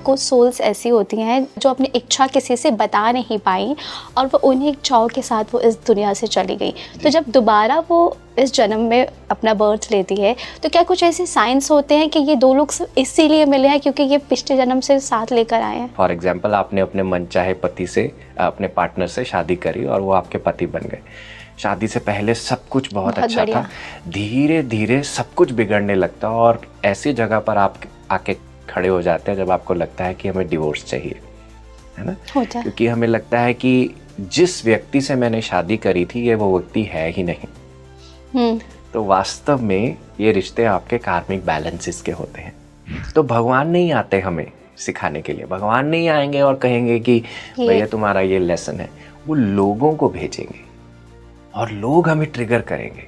कुछ सोल्स ऐसी होती हैं जो अपनी इच्छा किसी से बता नहीं पाई और वो उन्हीं इच्छाओं के साथ वो इस दुनिया से चली गई। तो जब दोबारा वो इस जन्म में अपना बर्थ लेती है तो क्या कुछ ऐसे साइंस होते हैं कि ये दो लोग इसीलिए मिले हैं क्योंकि ये पिछले जन्म से साथ लेकर आए हैं? फॉर एग्जाम्पल, आपने अपने मनचाहे पति से, अपने पार्टनर से शादी करी और वो आपके पति बन गए। शादी से पहले सब कुछ बहुत अच्छा था, धीरे धीरे सब कुछ बिगड़ने लगता और ऐसी जगह पर आप आके खड़े हो जाते हैं जब आपको लगता है कि हमें डिवोर्स चाहिए, है ना? क्योंकि हमें लगता है कि जिस व्यक्ति से मैंने शादी करी थी ये वो व्यक्ति है ही नहीं। तो वास्तव में ये रिश्ते आपके कार्मिक बैलेंसेस के होते हैं। तो भगवान नहीं आते हमें सिखाने के लिए, भगवान नहीं आएंगे और कहेंगे कि भैया तुम्हारा ये लेसन है। वो लोगों को भेजेंगे और लोग हमें ट्रिगर करेंगे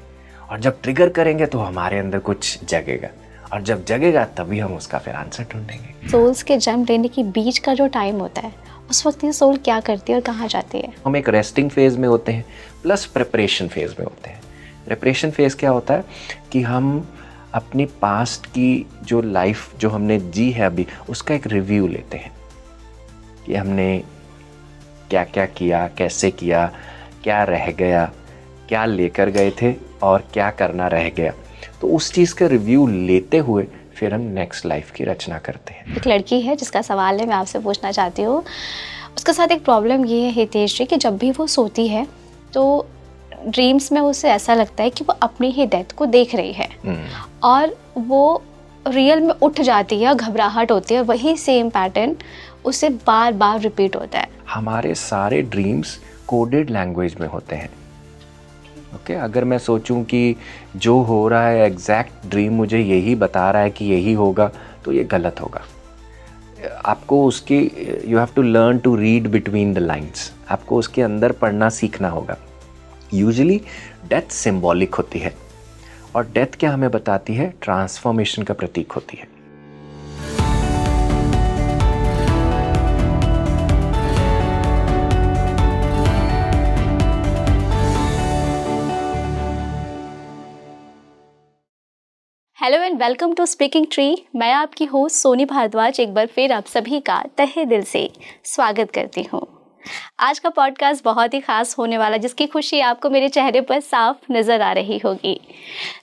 और जब ट्रिगर करेंगे तो हमारे अंदर कुछ जगेगा और जब जगेगा तभी हम उसका फिर आंसर ढूंढेंगे। सोल्स के जन्म लेने के बीच का जो टाइम होता है उस वक्त ये सोल क्या करती है और कहाँ जाती है? हम एक रेस्टिंग फेज में होते हैं प्लस प्रिपरेशन फेज में होते हैं। प्रिपरेशन फेज क्या होता है कि हम अपनी पास्ट की जो लाइफ जो हमने जी है अभी उसका एक रिव्यू लेते हैं कि हमने क्या क्या किया, कैसे किया, क्या रह गया, क्या लेकर गए थे और क्या करना रह गया। तो उस चीज़ का रिव्यू लेते हुए फिर हम नेक्स्ट लाइफ की रचना करते हैं। एक लड़की है जिसका सवाल है, मैं आपसे पूछना चाहती हूँ। उसके साथ एक प्रॉब्लम ये है हितेश जी कि जब भी वो सोती है तो ड्रीम्स में उसे ऐसा लगता है कि वो अपनी ही डेथ को देख रही है और वो रियल में उठ जाती है, घबराहट होती है, वही सेम पैटर्न उसे बार बार रिपीट होता है। हमारे सारे ड्रीम्स कोडेड लैंग्वेज में होते हैं। ओके, अगर मैं सोचूं कि जो हो रहा है एग्जैक्ट ड्रीम मुझे यही बता रहा है कि यही होगा तो ये गलत होगा। आपको उसकी you have to learn to read between the lines, आपको उसके अंदर पढ़ना सीखना होगा। यूजुअली डेथ सिंबॉलिक होती है और डेथ क्या हमें बताती है? ट्रांसफॉर्मेशन का प्रतीक होती है। Hello and welcome to Speaking Tree. मैं आपकी होस्ट सोनी भारद्वाज एक बार फिर आप सभी का तहे दिल से स्वागत करती हूँ। आज का पॉडकास्ट बहुत ही खास होने वाला, जिसकी खुशी आपको मेरे चेहरे पर साफ नज़र आ रही होगी।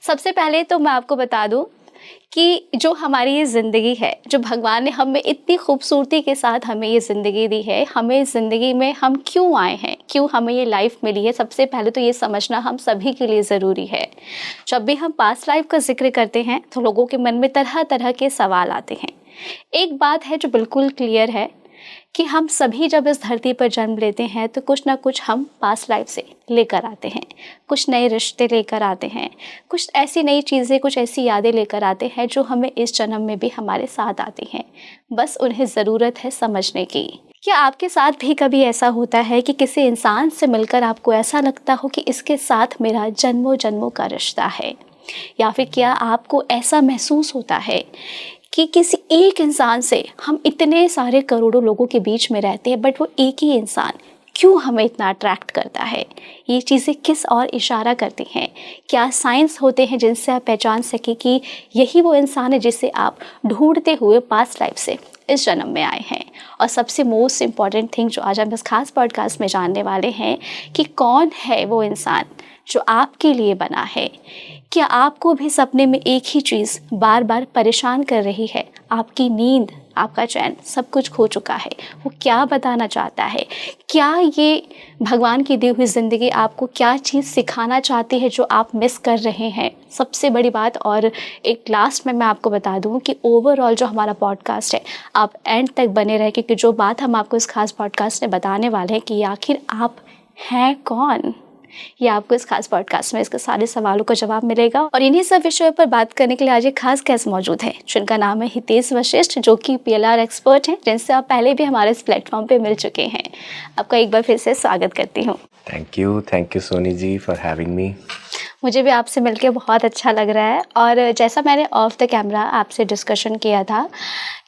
सबसे पहले तो मैं आपको बता दूं कि जो हमारी ये ज़िंदगी है, जो भगवान ने हमें इतनी खूबसूरती के साथ हमें ये ज़िंदगी दी है, हमें इस ज़िंदगी में हम क्यों आए हैं, क्यों हमें ये लाइफ मिली है, सबसे पहले तो ये समझना हम सभी के लिए ज़रूरी है। जब भी हम पास्ट लाइफ का जिक्र करते हैं तो लोगों के मन में तरह तरह के सवाल आते हैं। एक बात है जो बिल्कुल क्लियर है कि हम सभी जब इस धरती पर जन्म लेते हैं तो कुछ ना कुछ हम पास्ट लाइफ से लेकर आते हैं, कुछ नए रिश्ते लेकर आते हैं, कुछ ऐसी नई चीज़ें, कुछ ऐसी यादें लेकर आते हैं जो हमें इस जन्म में भी हमारे साथ आती हैं। बस उन्हें ज़रूरत है समझने की। क्या आपके साथ भी कभी ऐसा होता है कि किसी इंसान से मिलकर आपको ऐसा लगता हो कि इसके साथ मेरा जन्मों जन्मों का रिश्ता है? या फिर क्या आपको ऐसा महसूस होता है कि किसी एक इंसान से, हम इतने सारे करोड़ों लोगों के बीच में रहते हैं बट वो एक ही इंसान क्यों हमें इतना अट्रैक्ट करता है? ये चीज़ें किस और इशारा करती हैं? क्या साइंस होते हैं जिनसे आप पहचान सकें कि यही वो इंसान है जिसे आप ढूंढते हुए पास्ट लाइफ से इस जन्म में आए हैं? और सबसे मोस्ट इम्पॉर्टेंट थिंग जो आज हम इस खास पॉडकास्ट में जानने वाले हैं कि कौन है वो इंसान जो आपके लिए बना है। क्या आपको भी सपने में एक ही चीज़ बार बार परेशान कर रही है? आपकी नींद, आपका चैन, सब कुछ खो चुका है। वो क्या बताना चाहता है? क्या ये भगवान की दी हुई ज़िंदगी आपको क्या चीज़ सिखाना चाहती है जो आप मिस कर रहे हैं? सबसे बड़ी बात, और एक लास्ट में मैं आपको बता दूं कि ओवरऑल जो हमारा पॉडकास्ट है, आप एंड तक बने रहे, क्योंकि जो बात हम आपको इस खास पॉडकास्ट में बताने वाले हैं कि आखिर आप हैं कौन, ये आपको इस खास पॉडकास्ट में इसके सारे सवालों का जवाब मिलेगा। और इन्हीं सब विषयों पर बात करने के लिए आज एक खास गेस्ट मौजूद है जिनका नाम है हितेश वशिष्ठ, जो कि PLR एक्सपर्ट हैं, जिनसे आप पहले भी हमारे इस प्लेटफॉर्म पे मिल चुके हैं। आपका एक बार फिर से स्वागत करती हूँ। Thank you Soni ji for having me. मुझे भी आपसे मिलकर बहुत अच्छा लग रहा है। और जैसा मैंने ऑफ द कैमरा आपसे डिस्कशन किया था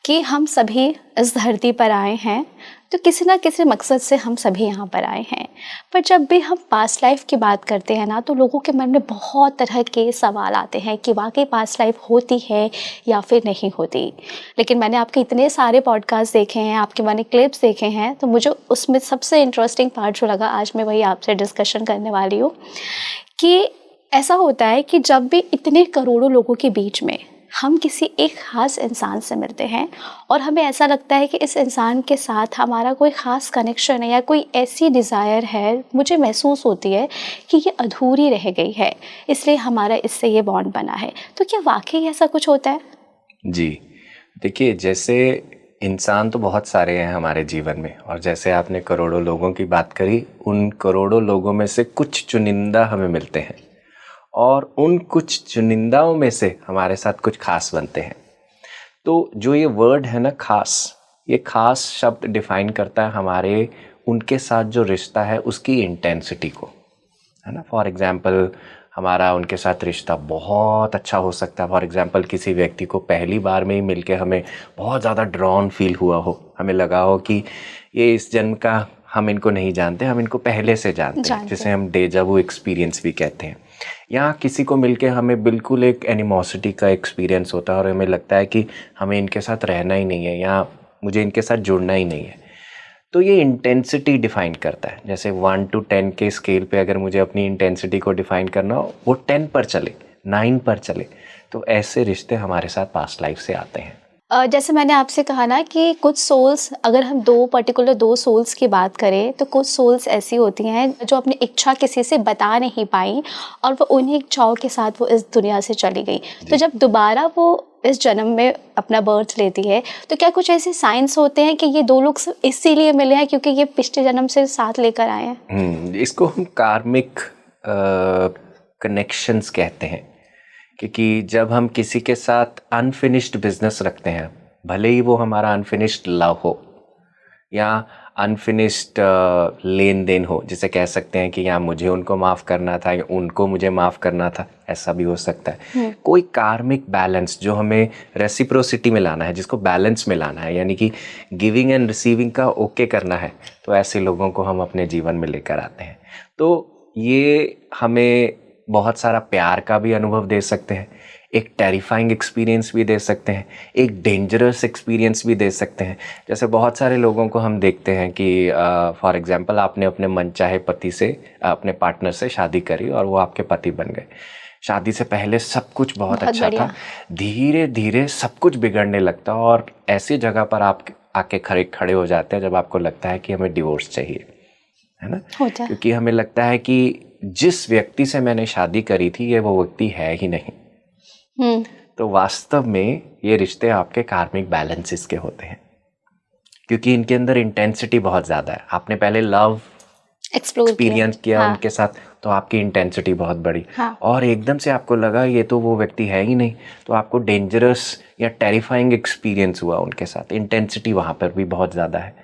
कि हम सभी इस धरती पर आए हैं तो किसी ना किसी मकसद से हम सभी यहाँ पर आए हैं। पर जब भी हम पास्ट लाइफ की बात करते हैं ना, तो लोगों के मन में बहुत तरह के सवाल आते हैं कि वाकई पास्ट लाइफ होती है या फिर नहीं होती। लेकिन मैंने आपके इतने सारे पॉडकास्ट देखे हैं, आपके मैंने क्लिप्स देखे हैं, तो मुझे उसमें सबसे इंटरेस्टिंग पार्ट जो लगा, आज मैं वही आपसे डिस्कशन करने वाली हूँ कि ऐसा होता है कि जब भी इतने करोड़ों लोगों के बीच में हम किसी एक ख़ास इंसान से मिलते हैं और हमें ऐसा लगता है कि इस इंसान के साथ हमारा कोई ख़ास कनेक्शन है या कोई ऐसी डिज़ायर है, मुझे महसूस होती है कि ये अधूरी रह गई है, इसलिए हमारा इससे ये बॉन्ड बना है। तो क्या वाकई ऐसा कुछ होता है? जी, देखिए, जैसे इंसान तो बहुत सारे हैं हमारे जीवन में, और जैसे आपने करोड़ों लोगों की बात करी, उन करोड़ों लोगों में से कुछ चुनिंदा हमें मिलते हैं और उन कुछ चुनिंदाओं में से हमारे साथ कुछ खास बनते हैं। तो जो ये वर्ड है ना, खास, ये खास शब्द डिफाइन करता है हमारे उनके साथ जो रिश्ता है उसकी इंटेंसिटी को, है ना। फॉर एग्जांपल, हमारा उनके साथ रिश्ता बहुत अच्छा हो सकता है। फॉर एग्जांपल, किसी व्यक्ति को पहली बार में ही मिलके हमें बहुत ज़्यादा ड्रॉन फील हुआ हो, हमें लगा हो कि ये इस जन्म का, हम इनको नहीं जानते, हम इनको पहले से जानते हैं, जिसे हम डेजा वू एक्सपीरियंस भी कहते हैं। या किसी को मिलके हमें बिल्कुल एक एनिमोसिटी का एक्सपीरियंस होता है और हमें लगता है कि हमें इनके साथ रहना ही नहीं है या मुझे इनके साथ जुड़ना ही नहीं है। तो ये इंटेंसिटी डिफाइन करता है। जैसे 1 to 10 के स्केल पे अगर मुझे अपनी इंटेंसिटी को डिफाइन करना हो, वो 10 पर चले, 9 पर चले, तो ऐसे रिश्ते हमारे साथ पास्ट लाइफ से आते हैं। जैसे मैंने आपसे कहा ना कि कुछ सोल्स, अगर हम दो सोल्स की बात करें, तो कुछ सोल्स ऐसी होती हैं जो अपनी इच्छा किसी से बता नहीं पाई और वो उन्हीं इच्छाओं के साथ वो इस दुनिया से चली गई। तो जब दोबारा वो इस जन्म में अपना बर्थ लेती है, तो क्या कुछ ऐसे साइंस होते हैं कि ये दो लोग इसीलिए मिले हैं क्योंकि ये पिछले जन्म से साथ लेकर आए हैं? इसको हम कार्मिक कनेक्शंस कहते हैं, क्योंकि जब हम किसी के साथ अनफिनिश्ड बिजनेस रखते हैं, भले ही वो हमारा अनफिनिश्ड लव हो या अनफिनिश्ड लेन देन हो, जिसे कह सकते हैं कि या मुझे उनको माफ़ करना था या उनको मुझे माफ़ करना था, ऐसा भी हो सकता है। कोई कार्मिक बैलेंस जो हमें रेसिप्रोसिटी में लाना है, जिसको बैलेंस में लाना है, यानी कि गिविंग एंड रिसीविंग का ओके करना है, तो ऐसे लोगों को हम अपने जीवन में लेकर आते हैं। तो ये हमें बहुत सारा प्यार का भी अनुभव दे सकते हैं, एक टेरिफाइंग एक्सपीरियंस भी दे सकते हैं, एक डेंजरस एक्सपीरियंस भी दे सकते हैं। जैसे बहुत सारे लोगों को हम देखते हैं कि फॉर एग्जांपल, आपने अपने मनचाहे पति से, अपने पार्टनर से शादी करी और वो आपके पति बन गए। शादी से पहले सब कुछ बहुत अच्छा था, धीरे धीरे सब कुछ बिगड़ने लगता और ऐसी जगह पर आप आके खड़े हो जाते हैं जब आपको लगता है कि हमें डिवोर्स चाहिए, है ना। क्योंकि हमें लगता है कि जिस व्यक्ति से मैंने शादी करी थी ये वो व्यक्ति है ही नहीं। तो वास्तव में ये रिश्ते आपके कार्मिक बैलेंसेस के होते हैं, क्योंकि इनके अंदर इंटेंसिटी बहुत ज़्यादा है। आपने पहले लव एक्सपीरियंस किया उनके साथ, तो आपकी इंटेंसिटी बहुत बढ़ी, और एकदम से आपको लगा ये तो वो व्यक्ति है ही नहीं, तो आपको डेंजरस या टेरिफाइंग एक्सपीरियंस हुआ उनके साथ। इंटेंसिटी वहाँ पर भी बहुत ज़्यादा है।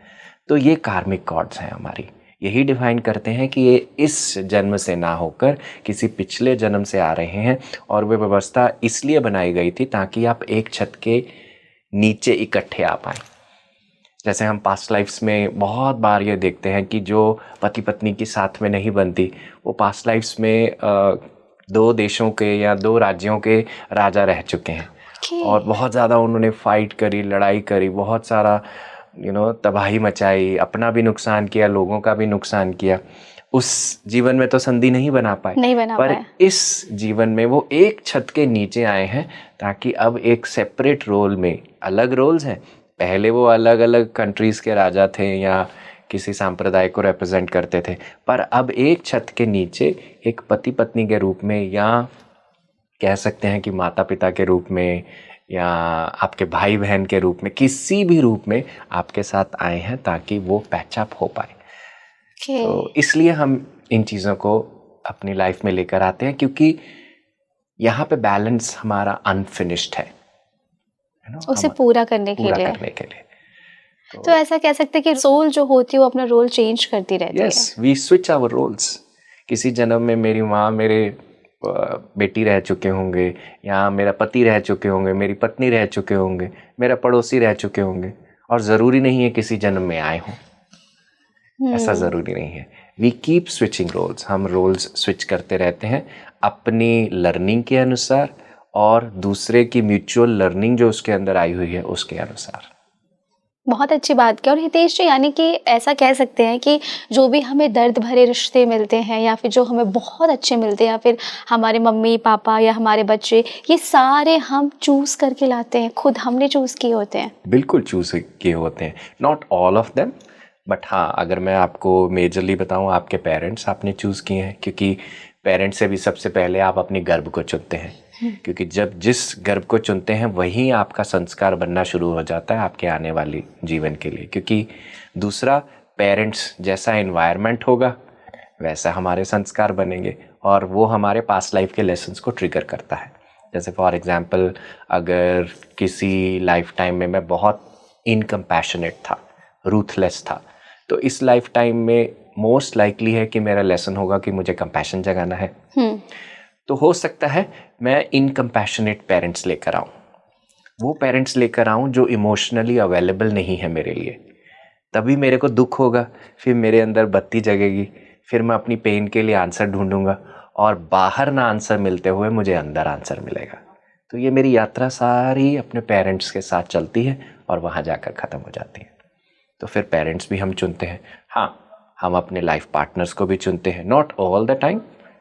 तो ये कार्मिक कॉर्ड्स हैं हमारी, यही डिफाइन करते हैं कि ये इस जन्म से ना होकर किसी पिछले जन्म से आ रहे हैं, और वे व्यवस्था इसलिए बनाई गई थी ताकि आप एक छत के नीचे इकट्ठे आ पाएँ। जैसे हम पास्ट लाइफ्स में बहुत बार ये देखते हैं कि जो पति पत्नी की साथ में नहीं बनती, वो पास्ट लाइफ्स में 2 देशों के या 2 राज्यों के राजा रह चुके हैं और बहुत ज़्यादा उन्होंने फाइट करी, लड़ाई करी, बहुत सारा तबाही मचाई, अपना भी नुकसान किया, लोगों का भी नुकसान किया। उस जीवन में तो संधि नहीं बना पाए, इस जीवन में वो एक छत के नीचे आए हैं ताकि अब एक सेपरेट रोल में, अलग रोल्स हैं, पहले वो अलग अलग कंट्रीज के राजा थे या किसी संप्रदाय को रिप्रेजेंट करते थे, पर अब एक छत के नीचे एक पति पत्नी के रूप में, या कह सकते हैं कि माता पिता के रूप में, या आपके भाई बहन के रूप में, किसी भी रूप में आपके साथ आए हैं ताकि वो पैचअप हो पाए। तो इसलिए हम इन चीज़ों को अपनी लाइफ में लेकर आते हैं, क्योंकि यहाँ पे बैलेंस हमारा अनफिनिश्ड है, उसे पूरा करने के लिए। तो ऐसा कह सकते हैं कि सोल जो होती है वो अपना रोल चेंज करती रहती है। Yes, we switch our roles. किसी जन्म में मेरी माँ मेरे बेटी रह चुके होंगे, या मेरा पति रह चुके होंगे, मेरी पत्नी रह चुके होंगे, मेरा पड़ोसी रह चुके होंगे, और ज़रूरी नहीं है किसी जन्म में आए हों। ऐसा ज़रूरी नहीं है। वी कीप स्विचिंग रोल्स, हम रोल्स स्विच करते रहते हैं अपनी लर्निंग के अनुसार और दूसरे की म्यूचुअल लर्निंग जो उसके अंदर आई हुई है उसके अनुसार। बहुत अच्छी बात की। और हितेश जी, यानी कि ऐसा कह सकते हैं कि जो भी हमें दर्द भरे रिश्ते मिलते हैं या फिर जो हमें बहुत अच्छे मिलते हैं या फिर हमारे मम्मी पापा या हमारे बच्चे, ये सारे हम चूज़ करके लाते हैं, खुद हमने चूज़ किए होते हैं। बिल्कुल चूज़ किए होते हैं, not all of them, but हाँ अगर मैं आपको मेजरली बताऊँ, आपके पेरेंट्स आपने चूज़ किए हैं, क्योंकि पेरेंट्स से भी सबसे पहले आप अपनी गर्भ को चुनते हैं, क्योंकि जब जिस गर्भ को चुनते हैं वही आपका संस्कार बनना शुरू हो जाता है आपके आने वाली जीवन के लिए। क्योंकि दूसरा, पेरेंट्स जैसा एनवायरनमेंट होगा वैसा हमारे संस्कार बनेंगे और वो हमारे पास्ट लाइफ के लेसन्स को ट्रिगर करता है। जैसे फॉर एग्जांपल, अगर किसी लाइफ टाइम में मैं बहुत इनकम्पैशनेट था, रूथलेस था, तो इस लाइफ टाइम में मोस्ट लाइकली है कि मेरा लेसन होगा कि मुझे कंपैशन जगाना है। तो हो सकता है मैं इनकम्पैशनेट पेरेंट्स लेकर आऊँ, वो पेरेंट्स लेकर आऊँ जो इमोशनली अवेलेबल नहीं है मेरे लिए, तभी मेरे को दुख होगा, फिर मेरे अंदर बत्ती जगेगी, फिर मैं अपनी पेन के लिए आंसर ढूंढूंगा और बाहर ना आंसर मिलते हुए मुझे अंदर आंसर मिलेगा। तो ये मेरी यात्रा सारी अपने पेरेंट्स के साथ चलती है और वहाँ जाकर ख़त्म हो जाती है। तो फिर पेरेंट्स भी हम चुनते हैं, हाँ हम अपने लाइफ पार्टनर्स को भी चुनते हैं, not all the time,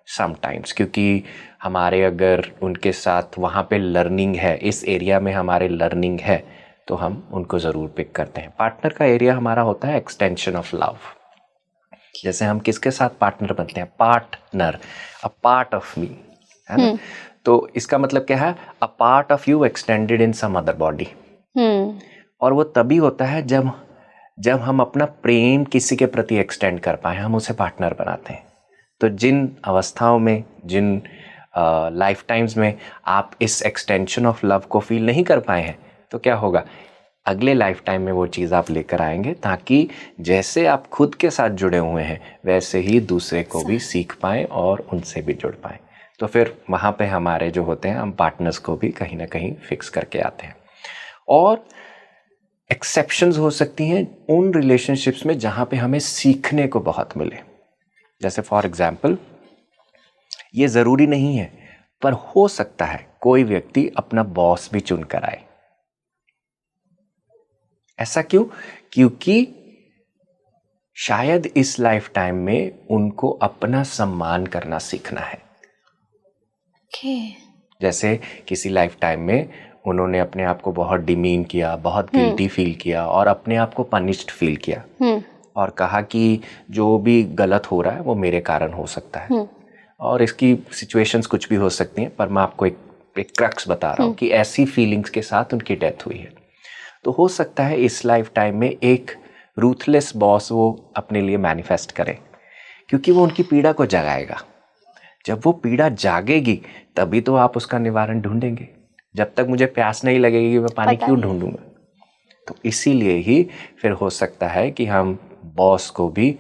sometimes, क्योंकि हमारे अगर उनके साथ वहाँ पे लर्निंग है, इस एरिया में हमारे लर्निंग है, तो हम उनको ज़रूर पिक करते हैं। पार्टनर का एरिया हमारा होता है एक्सटेंशन ऑफ लव। जैसे हम किसके साथ पार्टनर बनते हैं, partner, a part of me, है ना। तो इसका मतलब क्या है, a part of you extended in some other body. और वो तभी होता है जब हम अपना प्रेम किसी के प्रति एक्सटेंड कर पाए, हम उसे पार्टनर बनाते हैं। तो जिन अवस्थाओं में, जिन लाइफ टाइम्स में आप इस एक्सटेंशन ऑफ लव को फील नहीं कर पाए हैं, तो क्या होगा, अगले लाइफ टाइम में वो चीज़ आप लेकर आएंगे, ताकि जैसे आप खुद के साथ जुड़े हुए हैं वैसे ही दूसरे को भी सीख पाएँ और उनसे भी जुड़ पाएँ। तो फिर वहाँ पे हमारे जो होते हैं, हम पार्टनर्स को भी कहीं ना कहीं फिक्स करके आते हैं। और एक्सेप्शंस हो सकती हैं उन रिलेशनशिप्स में जहाँ पे हमें सीखने को बहुत मिले। जैसे फॉर एग्जाम्पल, ये ज़रूरी नहीं है, पर हो सकता है कोई व्यक्ति अपना बॉस भी चुन कर आए। ऐसा क्यों? क्योंकि शायद इस लाइफ टाइम में उनको अपना सम्मान करना सीखना है। जैसे किसी लाइफ टाइम में उन्होंने अपने आप को बहुत डिमीन किया, बहुत गिल्टी फील किया और अपने आप को पनिश्ड फील किया और कहा कि जो भी गलत हो रहा है वो मेरे कारण हो सकता है। और इसकी सिचुएशंस कुछ भी हो सकती हैं, पर मैं आपको एक क्रक्स बता रहा हूँ कि ऐसी फीलिंग्स के साथ उनकी डेथ हुई है। तो हो सकता है इस लाइफ टाइम में एक रूथलेस बॉस वो अपने लिए मैनिफेस्ट करे, क्योंकि वो उनकी पीड़ा को जगाएगा। जब वो पीड़ा जागेगी तभी तो आप उसका निवारण ढूंढेंगे। जब तक मुझे प्यास नहीं लगेगी मैं पानी क्यों ढूंढूंगा। तो इसीलिए ही फिर हो सकता है कि हम बॉस को भी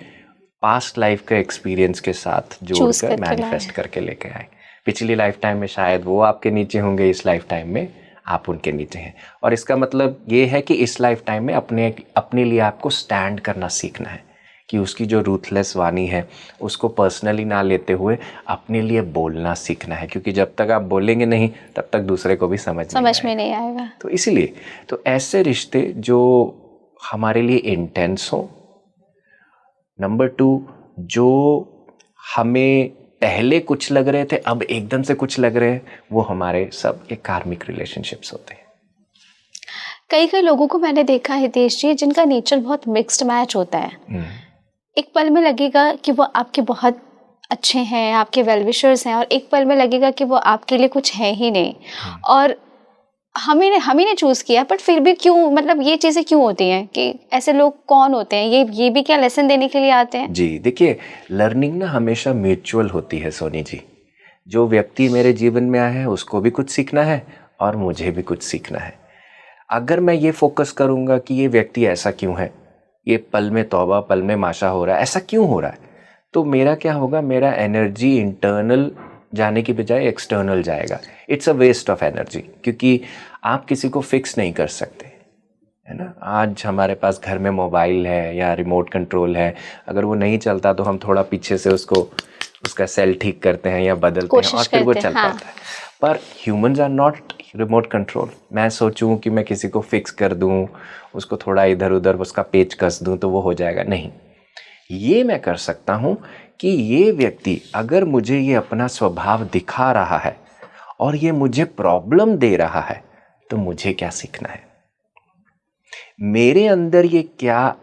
पास्ट लाइफ के एक्सपीरियंस के साथ जोड़कर मैनिफेस्ट करके लेके आए। पिछली लाइफ टाइम में शायद वो आपके नीचे होंगे, इस लाइफ टाइम में आप उनके नीचे हैं। और इसका मतलब ये है कि इस लाइफ टाइम में अपने लिए आपको स्टैंड करना सीखना है, कि उसकी जो रूथलेस वाणी है उसको पर्सनली ना लेते हुए अपने लिए बोलना सीखना है, क्योंकि जब तक आप बोलेंगे नहीं तब तक दूसरे को भी समझ में नहीं आएगा। तो इसीलिए तो ऐसे रिश्ते जो हमारे लिए इंटेंस हो, नंबर 2 जो हमें पहले कुछ लग रहे थे अब एकदम से कुछ लग रहे हैं, वो हमारे सब एक कार्मिक रिलेशनशिप्स होते हैं। कई लोगों को मैंने देखा है हितेश जी, जिनका नेचर बहुत मिक्स्ड मैच होता है। एक पल में लगेगा कि वो आपके बहुत अच्छे हैं, आपके वेल विशर्स हैं, और एक पल में लगेगा कि वो आपके लिए कुछ है ही नहीं। और हम ही ने चूज़ किया, बट फिर भी क्यों, मतलब ये चीज़ें क्यों होती हैं कि ऐसे लोग कौन होते हैं? ये भी क्या लेसन देने के लिए आते हैं? जी देखिए, लर्निंग ना हमेशा म्यूचुअल होती है सोनी जी। जो व्यक्ति मेरे जीवन में आया है उसको भी कुछ सीखना है और मुझे भी कुछ सीखना है। अगर मैं ये फोकस करूँगा कि ये व्यक्ति ऐसा क्यों है, ये पल में तौबा पल में माशा हो रहा है, ऐसा क्यों हो रहा है, तो मेरा क्या होगा, मेरा एनर्जी इंटरनल जाने की बजाय एक्सटर्नल जाएगा। It's a waste of energy, क्योंकि आप किसी को फिक्स नहीं कर सकते, है ना। आज हमारे पास घर में मोबाइल है या रिमोट कंट्रोल है, अगर वो नहीं चलता तो हम थोड़ा पीछे से उसका सेल ठीक करते हैं या बदलते हैं और फिर वो चल पाता है। पर humans are not remote control. मैं सोचूं कि मैं किसी को फिक्स कर दूं, उसको थोड़ा इधर उधर उसका पेच कस दूं तो वो हो जाएगा, नहीं। ये मैं कर सकता हूं कि ये व्यक्ति अगर मुझे ये अपना स्वभाव दिखा रहा है और ये मुझे प्रॉब्लम दे रहा है, तो मुझे क्या सीखना है, मेरे अंदर ये क्या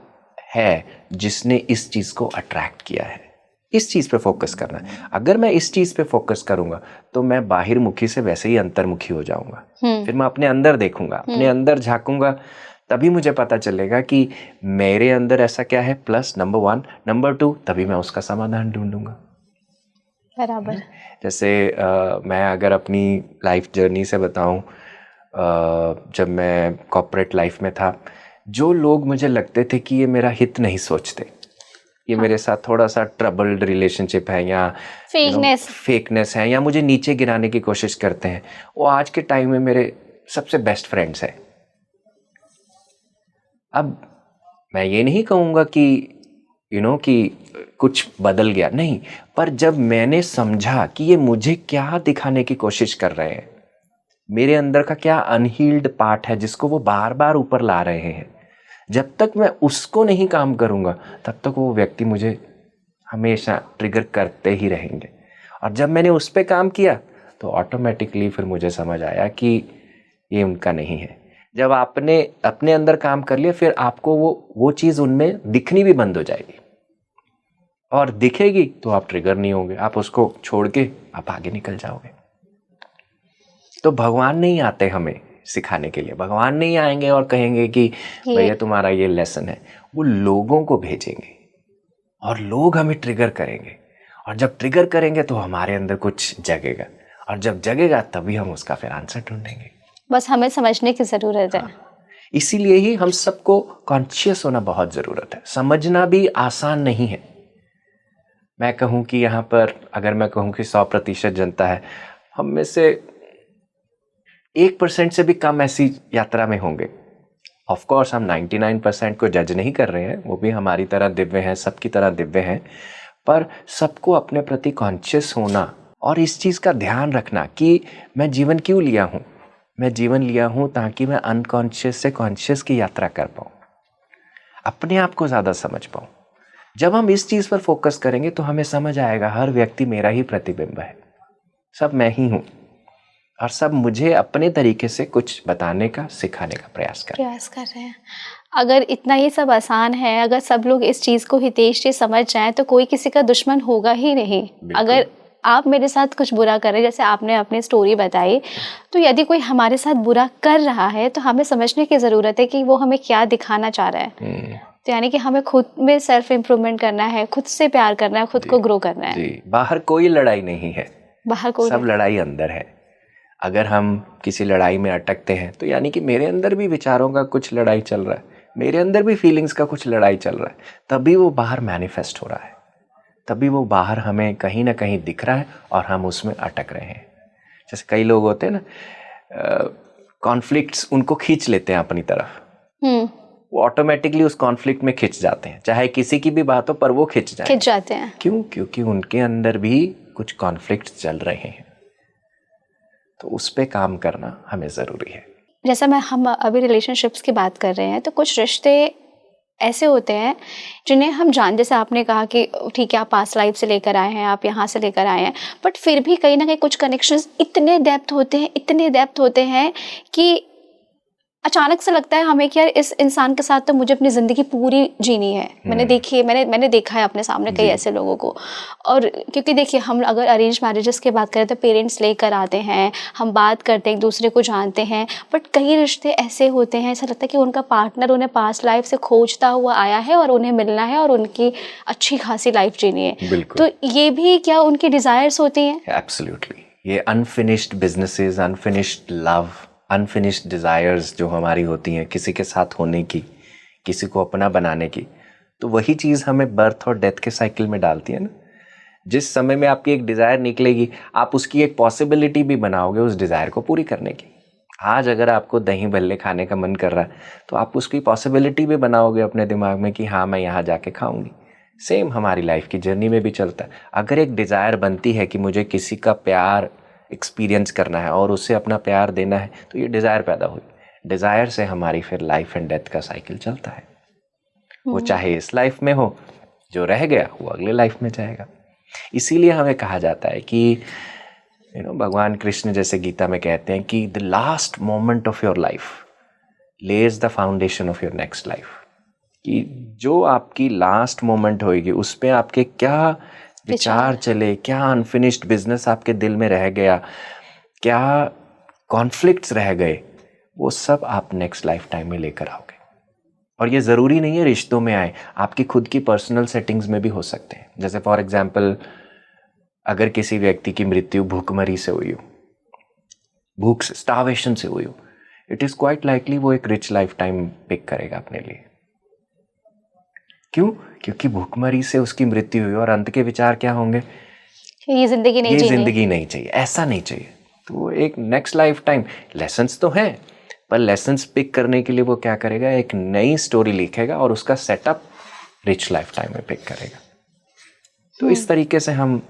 है जिसने इस चीज को अट्रैक्ट किया है। इस चीज पे फोकस करना है। अगर मैं इस चीज पे फोकस करूंगा तो मैं बाहिरमुखी से वैसे ही अंतर्मुखी हो जाऊंगा। फिर मैं अपने अंदर देखूंगा, अपने अंदर झांकूंगा, तभी मुझे पता चलेगा कि मेरे अंदर ऐसा क्या है, प्लस नंबर 1, नंबर 2, तभी मैं उसका समाधान ढूंढूंगा। बराबर। जैसे मैं अगर अपनी लाइफ जर्नी से बताऊं, जब मैं कॉर्पोरेट लाइफ में था, जो लोग मुझे लगते थे कि ये मेरा हित नहीं सोचते, ये मेरे साथ थोड़ा सा ट्रबल्ड रिलेशनशिप है या फेकनेस है या मुझे नीचे गिराने की कोशिश करते हैं, वो आज के टाइम में मेरे सबसे बेस्ट फ्रेंड्स हैं। अब मैं ये नहीं कहूँगा कि कि कुछ बदल गया, नहीं, पर जब मैंने समझा कि ये मुझे क्या दिखाने की कोशिश कर रहे हैं, मेरे अंदर का क्या अनहील्ड पार्ट है जिसको वो बार बार ऊपर ला रहे हैं, जब तक मैं उसको नहीं काम करूँगा तब तक वो व्यक्ति मुझे हमेशा ट्रिगर करते ही रहेंगे। और जब मैंने उस पर काम किया तो ऑटोमेटिकली फिर मुझे समझ आया कि ये उनका नहीं है। जब आपने अपने अंदर काम कर लिया, फिर आपको वो चीज़ उनमें दिखनी भी बंद हो जाएगी, और दिखेगी तो आप ट्रिगर नहीं होंगे, आप उसको छोड़ के आप आगे निकल जाओगे। तो भगवान नहीं आते हमें सिखाने के लिए, भगवान नहीं आएंगे और कहेंगे कि भैया तुम्हारा ये लेसन है। वो लोगों को भेजेंगे और लोग हमें ट्रिगर करेंगे, और जब ट्रिगर करेंगे तो हमारे अंदर कुछ जगेगा, और जब जगेगा तभी हम उसका फिर आंसर ढूंढेंगे। बस हमें समझने की ज़रूरत है। इसीलिए ही हम सबको कॉन्शियस होना बहुत ज़रूरत है। समझना भी आसान नहीं है। मैं कहूँ कि यहाँ पर अगर मैं कहूँ कि 100% जनता है, हम में से 1% से भी कम ऐसी यात्रा में होंगे। ऑफ कोर्स हम 99% को जज नहीं कर रहे हैं, वो भी हमारी तरह दिव्य हैं, सबकी तरह दिव्य हैं, पर सबको अपने प्रति कॉन्शियस होना और इस चीज़ का ध्यान रखना कि मैं जीवन क्यों लिया हूँ। मैं जीवन लिया हूँ ताकि मैं अनकॉन्शियस से कॉन्शियस की यात्रा कर पाऊँ, अपने आप को ज़्यादा समझ पाऊँ। जब हम इस चीज़ पर फोकस करेंगे तो हमें समझ आएगा हर व्यक्ति मेरा ही प्रतिबिंब है, सब मैं ही हूँ, और सब मुझे अपने तरीके से कुछ बताने का, सिखाने का प्रयास कर रहे हैं। अगर इतना ही सब आसान है, अगर सब लोग इस चीज़ को हितेश से समझ जाएं तो कोई किसी का दुश्मन होगा ही नहीं। अगर आप मेरे साथ कुछ बुरा कर रहे हैं, जैसे आपने अपनी स्टोरी बताई, तो यदि कोई हमारे साथ बुरा कर रहा है तो हमें समझने की ज़रूरत है कि वो हमें क्या दिखाना चाह रहा है। तो यानी कि हमें खुद में सेल्फ इम्प्रूवमेंट करना है, खुद से प्यार करना है, खुद को ग्रो करना है। बाहर कोई लड़ाई नहीं है, बाहर कोई, सब लड़ाई अंदर है। अगर हम किसी लड़ाई में अटकते हैं तो यानी कि मेरे अंदर भी विचारों का कुछ लड़ाई चल रहा है, मेरे अंदर भी फीलिंग्स का कुछ लड़ाई चल रहा है, तभी वो बाहर मैनिफेस्ट हो रहा है, तभी वो बाहर हमें कहीं ना कहीं दिख रहा है और हम उसमें अटक रहे हैं। जैसे कई लोग होते हैं ना, कॉन्फ्लिक्ट्स उनको खींच लेते हैं अपनी तरफ, वो ऑटोमेटिकली उस कॉन्फ्लिक्ट में खिंच जाते हैं, चाहे किसी की भी बात हो पर वो खिंच जाते हैं। क्यों? क्योंकि उनके अंदर भी कुछ कॉन्फ्लिक्ट चल रहे हैं। तो उस पे काम करना हमें ज़रूरी है। जैसा हम अभी रिलेशनशिप्स की बात कर रहे हैं, तो कुछ रिश्ते ऐसे होते हैं जिन्हें हम जैसे आपने कहा कि ठीक है आप पास्ट लाइफ से लेकर आए हैं, आप यहाँ से लेकर आए हैं, बट फिर भी कहीं ना कहीं कुछ कनेक्शंस इतने डेप्थ होते हैं कि अचानक से लगता है हमें कि यार इस इंसान के साथ तो मुझे अपनी ज़िंदगी पूरी जीनी है। मैंने देखा है अपने सामने कई ऐसे लोगों को। और क्योंकि देखिए, हम अगर अरेंज मैरिजेस की बात करें तो पेरेंट्स लेकर आते हैं, हम बात करते हैं, एक दूसरे को जानते हैं, बट कई रिश्ते ऐसे होते हैं ऐसा लगता है कि उनका पार्टनर उन्हें पास्ट लाइफ से खोजता हुआ आया है और उन्हें मिलना है और उनकी अच्छी खासी लाइफ जीनी है। तो ये भी क्या उनकी डिज़ायर्स होती हैं? एब्सोल्युटली। ये unfinished businesses, unfinished love, unfinished desires जो हमारी होती हैं किसी के साथ होने की, किसी को अपना बनाने की, तो वही चीज़ हमें बर्थ और डेथ के साइकिल में डालती है ना। जिस समय में आपकी एक डिज़ायर निकलेगी, आप उसकी एक पॉसिबिलिटी भी बनाओगे उस डिज़ायर को पूरी करने की। आज अगर आपको दही भल्ले खाने का मन कर रहा है तो आप उसकी पॉसिबिलिटी भी बनाओगे अपने दिमाग में कि हाँ मैं यहाँ जाके खाऊंगी। सेम हमारी लाइफ की जर्नी में भी चलता है। अगर एक डिज़ायर बनती है कि मुझे किसी का प्यार एक्सपीरियंस करना है और उसे अपना प्यार देना है, तो ये डिज़ायर पैदा हुई। डिज़ायर से हमारी फिर लाइफ एंड डेथ का साइकिल चलता है। वो चाहे इस लाइफ में हो, जो रह गया वो अगले लाइफ में जाएगा। इसीलिए हमें कहा जाता है कि भगवान कृष्ण जैसे गीता में कहते हैं कि the last moment of your life Lay's the foundation of your next life. कि जो आपकी लास्ट मोमेंट होगी उस पर आपके क्या विचार चले, क्या अनफिनिश्ड बिजनेस आपके दिल में रह गया, क्या कॉन्फ्लिक्ट्स रह गए, वो सब आप नेक्स्ट लाइफ टाइम में लेकर आओगे। और ये ज़रूरी नहीं है रिश्तों में आए, आपकी खुद की पर्सनल सेटिंग्स में भी हो सकते हैं। जैसे फॉर एग्जाम्पल अगर किसी व्यक्ति की मृत्यु भूखमरी से हुई हो, भूख से, स्टार्वेशन से हुई हो, इट इज़ क्वाइट लाइकली वो एक रिच लाइफ टाइम पिक करेगा अपने लिए। क्यों? क्योंकि भूखमरी से उसकी मृत्यु हुई और अंत के विचार क्या होंगे? ये जिंदगी नहीं चाहिए, ऐसा नहीं चाहिए। तो वो एक नेक्स्ट लाइफ टाइम, लेसन्स तो हैं पर लेसन्स पिक करने के लिए वो क्या करेगा, एक नई स्टोरी लिखेगा और उसका सेटअप रिच लाइफ टाइम में पिक करेगा। तो इस तरीके से हम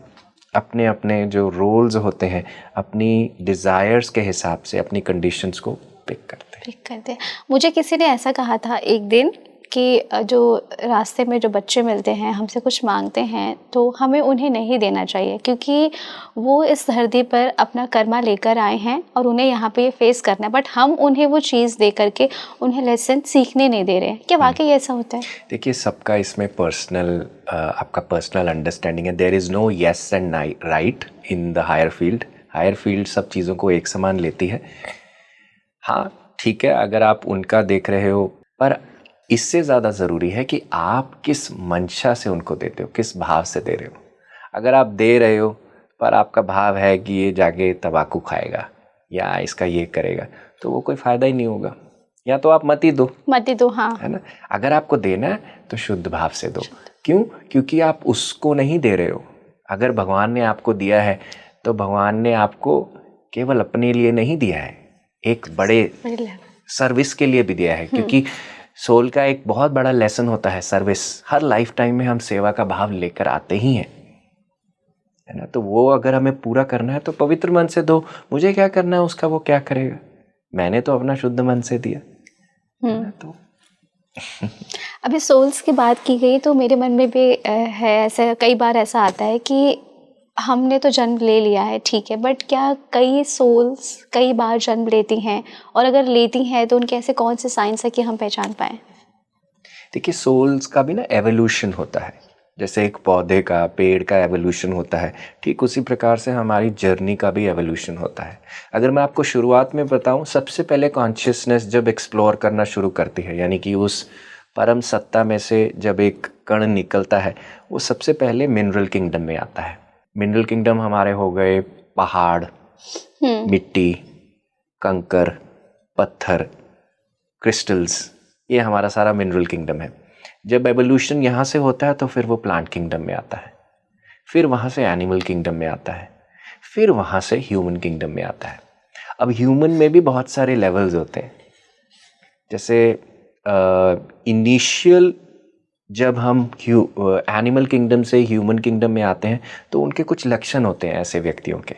अपने अपने जो रोल्स होते हैं अपनी डिज़ायर्स के हिसाब से अपनी कंडीशंस को पिक करते हैं। मुझे किसी ने ऐसा कहा था एक दिन कि जो रास्ते में जो बच्चे मिलते हैं हमसे कुछ मांगते हैं तो हमें उन्हें नहीं देना चाहिए, क्योंकि वो इस धरती पर अपना कर्मा लेकर आए हैं और उन्हें यहाँ पे फेस करना है, बट हम उन्हें वो चीज़ दे करके उन्हें लेसन सीखने नहीं दे रहे हैं। क्या वाकई ऐसा होता है? देखिए, सबका इसमें पर्सनल आपका पर्सनल अंडरस्टैंडिंग है। There is no yes and right in the higher field. Higher field सब चीज़ों को एक समान लेती है। हाँ ठीक है, अगर आप उनका देख रहे हो, पर इससे ज़्यादा ज़रूरी है कि आप किस मंशा से उनको देते हो, किस भाव से दे रहे हो। अगर आप दे रहे हो पर आपका भाव है कि ये जाके तंबाकू खाएगा या इसका ये करेगा, तो वो कोई फ़ायदा ही नहीं होगा। या तो आप मत ही दो, हाँ, है ना। अगर आपको देना है तो शुद्ध भाव से दो। क्यों? क्योंकि आप उसको नहीं दे रहे हो। अगर भगवान ने आपको दिया है तो भगवान ने आपको केवल अपने लिए नहीं दिया है, एक बड़े सर्विस के लिए भी दिया है। क्योंकि सोल का एक बहुत बड़ा लेसन होता है सर्विस। हर लाइफ टाइम में हम सेवा का भाव लेकर आते ही हैं, है ना। तो वो अगर हमें पूरा करना है तो पवित्र मन से दो। मुझे क्या करना है उसका वो क्या करेगा, मैंने तो अपना शुद्ध मन से दिया। तो अभी सोल्स की बात की गई तो मेरे मन में भी है, ऐसा कई बार ऐसा आता है कि हमने तो जन्म ले लिया है, ठीक है, बट क्या कई सोल्स कई बार जन्म लेती हैं, और अगर लेती हैं तो उनके ऐसे कौन से साइंस है कि हम पहचान पाएँ? देखिए, सोल्स का भी ना एवोल्यूशन होता है। जैसे एक पौधे का, पेड़ का एवोल्यूशन होता है, ठीक उसी प्रकार से हमारी जर्नी का भी एवोल्यूशन होता है। अगर मैं आपको शुरुआत में बताऊं, सबसे पहले कॉन्शियसनेस जब एक्सप्लोर करना शुरू करती है, यानी कि उस परम सत्ता में से जब एक कण निकलता है, वो सबसे पहले मिनरल किंगडम में आता है। मिनरल किंगडम हमारे हो गए पहाड़, मिट्टी, कंकर, पत्थर, क्रिस्टल्स, ये हमारा सारा मिनरल किंगडम है। जब एवोल्यूशन यहाँ से होता है तो फिर वो प्लांट किंगडम में आता है, फिर वहाँ से एनिमल किंगडम में आता है, फिर वहाँ से ह्यूमन किंगडम में आता है। अब ह्यूमन में भी बहुत सारे लेवल्स होते हैं। जैसे इनिशियल जब हम एनिमल किंगडम से ह्यूमन किंगडम में आते हैं तो उनके कुछ लक्षण होते हैं ऐसे व्यक्तियों के।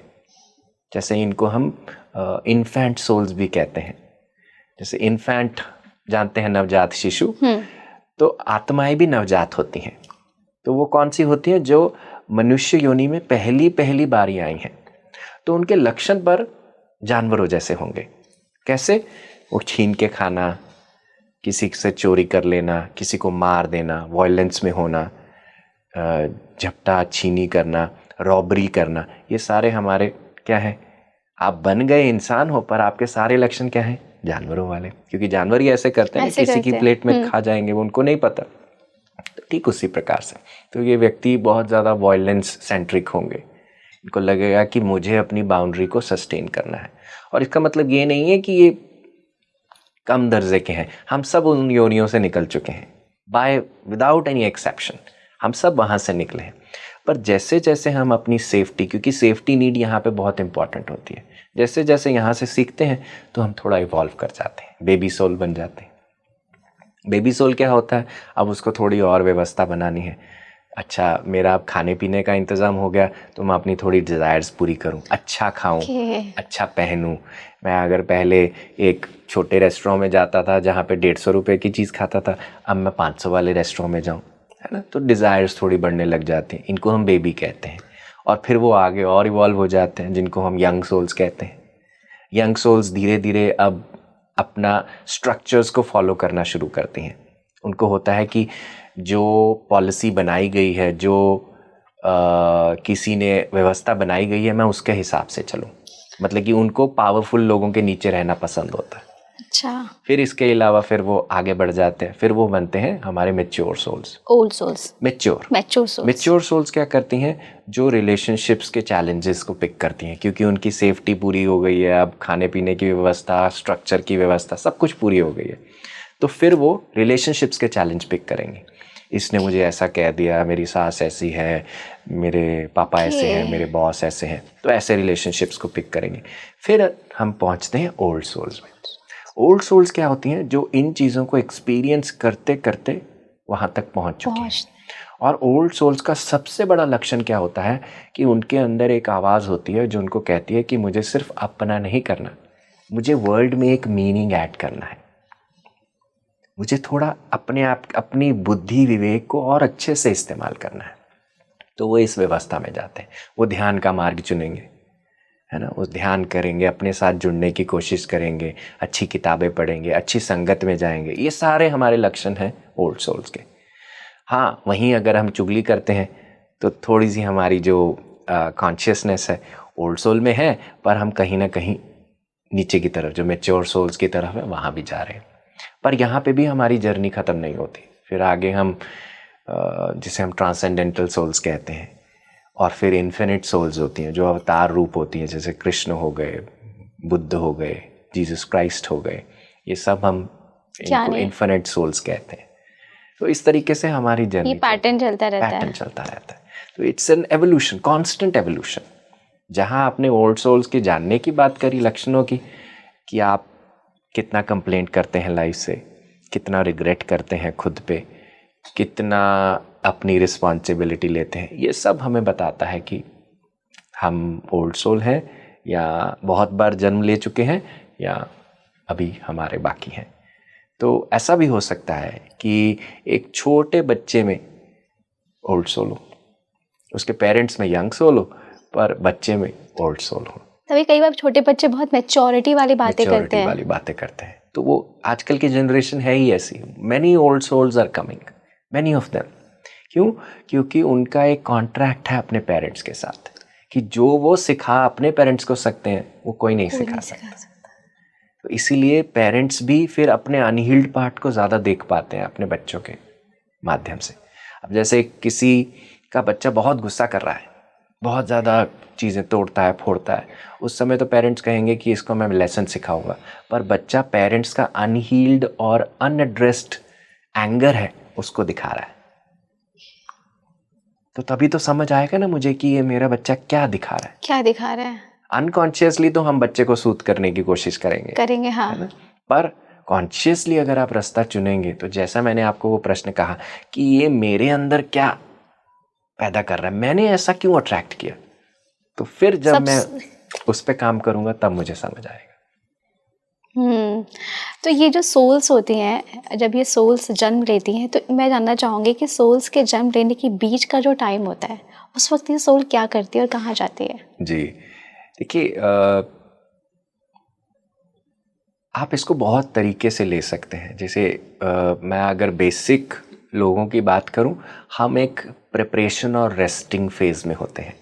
जैसे इनको हम इन्फेंट सोल्स भी कहते हैं। जैसे इन्फेंट जानते हैं, नवजात शिशु, तो आत्माएं भी नवजात होती हैं। तो वो कौन सी होती हैं? जो मनुष्य योनि में पहली बार आई हैं। तो उनके लक्षण पर जानवरों जैसे होंगे। कैसे? वो छीन के खाना, किसी से चोरी कर लेना, किसी को मार देना, वायलेंस में होना, झपटा छीनी करना, रॉबरी करना, ये सारे हमारे क्या है? आप बन गए इंसान हो पर आपके सारे लक्षण क्या हैं? जानवरों वाले। क्योंकि जानवर ही ऐसे करते हैं, किसी की प्लेट में खा जाएंगे, वो उनको नहीं पता। तो ठीक उसी प्रकार से तो ये व्यक्ति बहुत ज़्यादा वायलेंस सेंट्रिक होंगे। इनको लगेगा कि मुझे अपनी बाउंड्री को सस्टेन करना है। और इसका मतलब ये नहीं है कि ये कम दर्जे के हैं। हम सब उन योनियों से निकल चुके हैं, विदाउट एनी एक्सेप्शन। हम सब वहाँ से निकले हैं। पर जैसे जैसे हम अपनी सेफ्टी, क्योंकि सेफ्टी नीड यहाँ पे बहुत इंपॉर्टेंट होती है, जैसे जैसे यहाँ से सीखते हैं तो हम थोड़ा इवॉल्व कर जाते हैं, बेबी सोल बन जाते हैं। बेबी सोल क्या होता है, अब उसको थोड़ी और व्यवस्था बनानी है। अच्छा, मेरा अब खाने पीने का इंतज़ाम हो गया तो मैं अपनी थोड़ी डिज़ायर्स पूरी करूं, अच्छा खाऊं, अच्छा पहनूं। मैं अगर पहले एक छोटे रेस्टोरेंट में जाता था जहां पे 150 रुपये की चीज़ खाता था, अब मैं 500 वाले रेस्टोरेंट में जाऊं, है ना। तो डिज़ायर्स थोड़ी बढ़ने लग जाती हैं, इनको हम बेबी कहते हैं। और फिर वो आगे और इवॉल्व हो जाते हैं, जिनको हम यंग सोल्स कहते हैं। यंग सोल्स धीरे धीरे अब अपना स्ट्रक्चर्स को फॉलो करना शुरू करती हैं। उनको होता है कि जो पॉलिसी बनाई गई है, जो किसी ने व्यवस्था बनाई गई है, मैं उसके हिसाब से चलूं। मतलब कि उनको पावरफुल लोगों के नीचे रहना पसंद होता है। अच्छा। फिर इसके अलावा फिर वो आगे बढ़ जाते हैं, फिर वो बनते हैं हमारे mature souls. Old souls. Mature souls क्या करती हैं, जो रिलेशनशिप्स के चैलेंजेस को पिक करती हैं, क्योंकि उनकी सेफ्टी पूरी हो गई है, अब खाने पीने की व्यवस्था, स्ट्रक्चर की व्यवस्था, सब कुछ पूरी हो गई है। तो फिर वो रिलेशनशिप्स के चैलेंज पिक करेंगे। इसने मुझे ऐसा कह दिया, मेरी सास ऐसी है, मेरे पापा ऐसे हैं, मेरे बॉस ऐसे हैं, तो ऐसे रिलेशनशिप्स को पिक करेंगे। फिर हम पहुंचते हैं ओल्ड सोल्स में। ओल्ड सोल्स क्या होती हैं, जो इन चीज़ों को एक्सपीरियंस करते करते वहाँ तक पहुँच चुकी हैं। और ओल्ड सोल्स का सबसे बड़ा लक्षण क्या होता है कि उनके अंदर एक आवाज़ होती है जो उनको कहती है कि मुझे सिर्फ अपना नहीं करना, मुझे वर्ल्ड में एक मीनिंग ऐड करना है, मुझे थोड़ा अपने आप, अपनी बुद्धि विवेक को और अच्छे से इस्तेमाल करना है। तो वो इस व्यवस्था में जाते हैं, वो ध्यान का मार्ग चुनेंगे, है ना। वो ध्यान करेंगे, अपने साथ जुड़ने की कोशिश करेंगे, अच्छी किताबें पढ़ेंगे, अच्छी संगत में जाएंगे। ये सारे हमारे लक्षण हैं ओल्ड सोल्स के। हाँ, वहीं अगर हम चुगली करते हैं तो थोड़ी सी हमारी जो कॉन्शियसनेस है ओल्ड सोल में है, पर हम कहीं ना कहीं नीचे की तरफ, जो मैच्योर सोल्स की तरफ है, वहाँ भी जा रहे हैं। पर यहाँ पे भी हमारी जर्नी ख़त्म नहीं होती। फिर आगे हम जिसे हम ट्रांसेंडेंटल सोल्स कहते हैं, और फिर इन्फिनिट सोल्स होती हैं, जो अवतार रूप होती हैं, जैसे कृष्ण हो गए, बुद्ध हो गए, जीसस क्राइस्ट हो गए। ये सब हम इनको इन्फिनिट सोल्स कहते हैं। तो इस तरीके से हमारी जर्नी, पैटर्न चलता रहता है। तो it's an evolution, constant evolution. जहाँ आपने ओल्ड सोल्स की जानने की बात करी, लक्षणों की, कि आप कितना कंप्लेंट करते हैं लाइफ से, कितना रिग्रेट करते हैं खुद पे, कितना अपनी रिस्पॉन्सिबिलिटी लेते हैं, ये सब हमें बताता है कि हम ओल्ड सोल हैं, या बहुत बार जन्म ले चुके हैं, या अभी हमारे बाकी हैं। तो ऐसा भी हो सकता है कि एक छोटे बच्चे में ओल्ड सोल हो, उसके पेरेंट्स में यंग सोल हो, पर बच्चे में ओल्ड सोल हो। तभी कई बार छोटे बच्चे बहुत मैच्योरिटी वाली बातें करते हैं। तो वो आजकल की जनरेशन है ही ऐसी। Many old souls are coming, many of them. क्यों? क्योंकि उनका एक कॉन्ट्रैक्ट है अपने पेरेंट्स के साथ, कि जो वो सिखा अपने पेरेंट्स को सकते हैं, वो कोई नहीं सिखा सकता। तो इसीलिए पेरेंट्स भी फिर अपने अनहील्ड पार्ट को ज़्यादा देख पाते हैं अपने बच्चों के माध्यम से। अब जैसे किसी का बच्चा बहुत गुस्सा कर रहा है, बहुत ज़्यादा चीज़ें तोड़ता है, फोड़ता है, उस समय तो पेरेंट्स कहेंगे कि इसको मैं लेसन सिखाऊंगा, पर बच्चा पेरेंट्स का अनहील्ड और अनएड्रेस्ड एंगर है उसको दिखा रहा है। तो तभी तो समझ आएगा ना मुझे कि ये मेरा बच्चा क्या दिखा रहा है। अनकॉन्शियसली तो हम बच्चे को सूद करने की कोशिश करेंगे, हाँ। है ना? पर कॉन्शियसली अगर आप रास्ता चुनेंगे, तो जैसा मैंने आपको वो प्रश्न कहा कि ये मेरे अंदर क्या पैदा कर रहा है, मैंने ऐसा क्यों अट्रैक्ट किया, तो फिर जब मैं उस पे काम करूंगा तब मुझे समझ आएगा। तो ये जो सोल्स होती हैं, जब ये सोल्स जन्म लेती हैं, तो मैं जानना चाहूँगी कि सोल्स के जन्म लेने के बीच का जो टाइम होता है, उस वक्त ये सोल क्या करती है और कहाँ जाती है? जी देखिए, आप इसको बहुत तरीके से ले सकते हैं। जैसे मैं अगर बेसिक लोगों की बात करूं, हम एक प्रिपरेशन और रेस्टिंग फेज में होते हैं।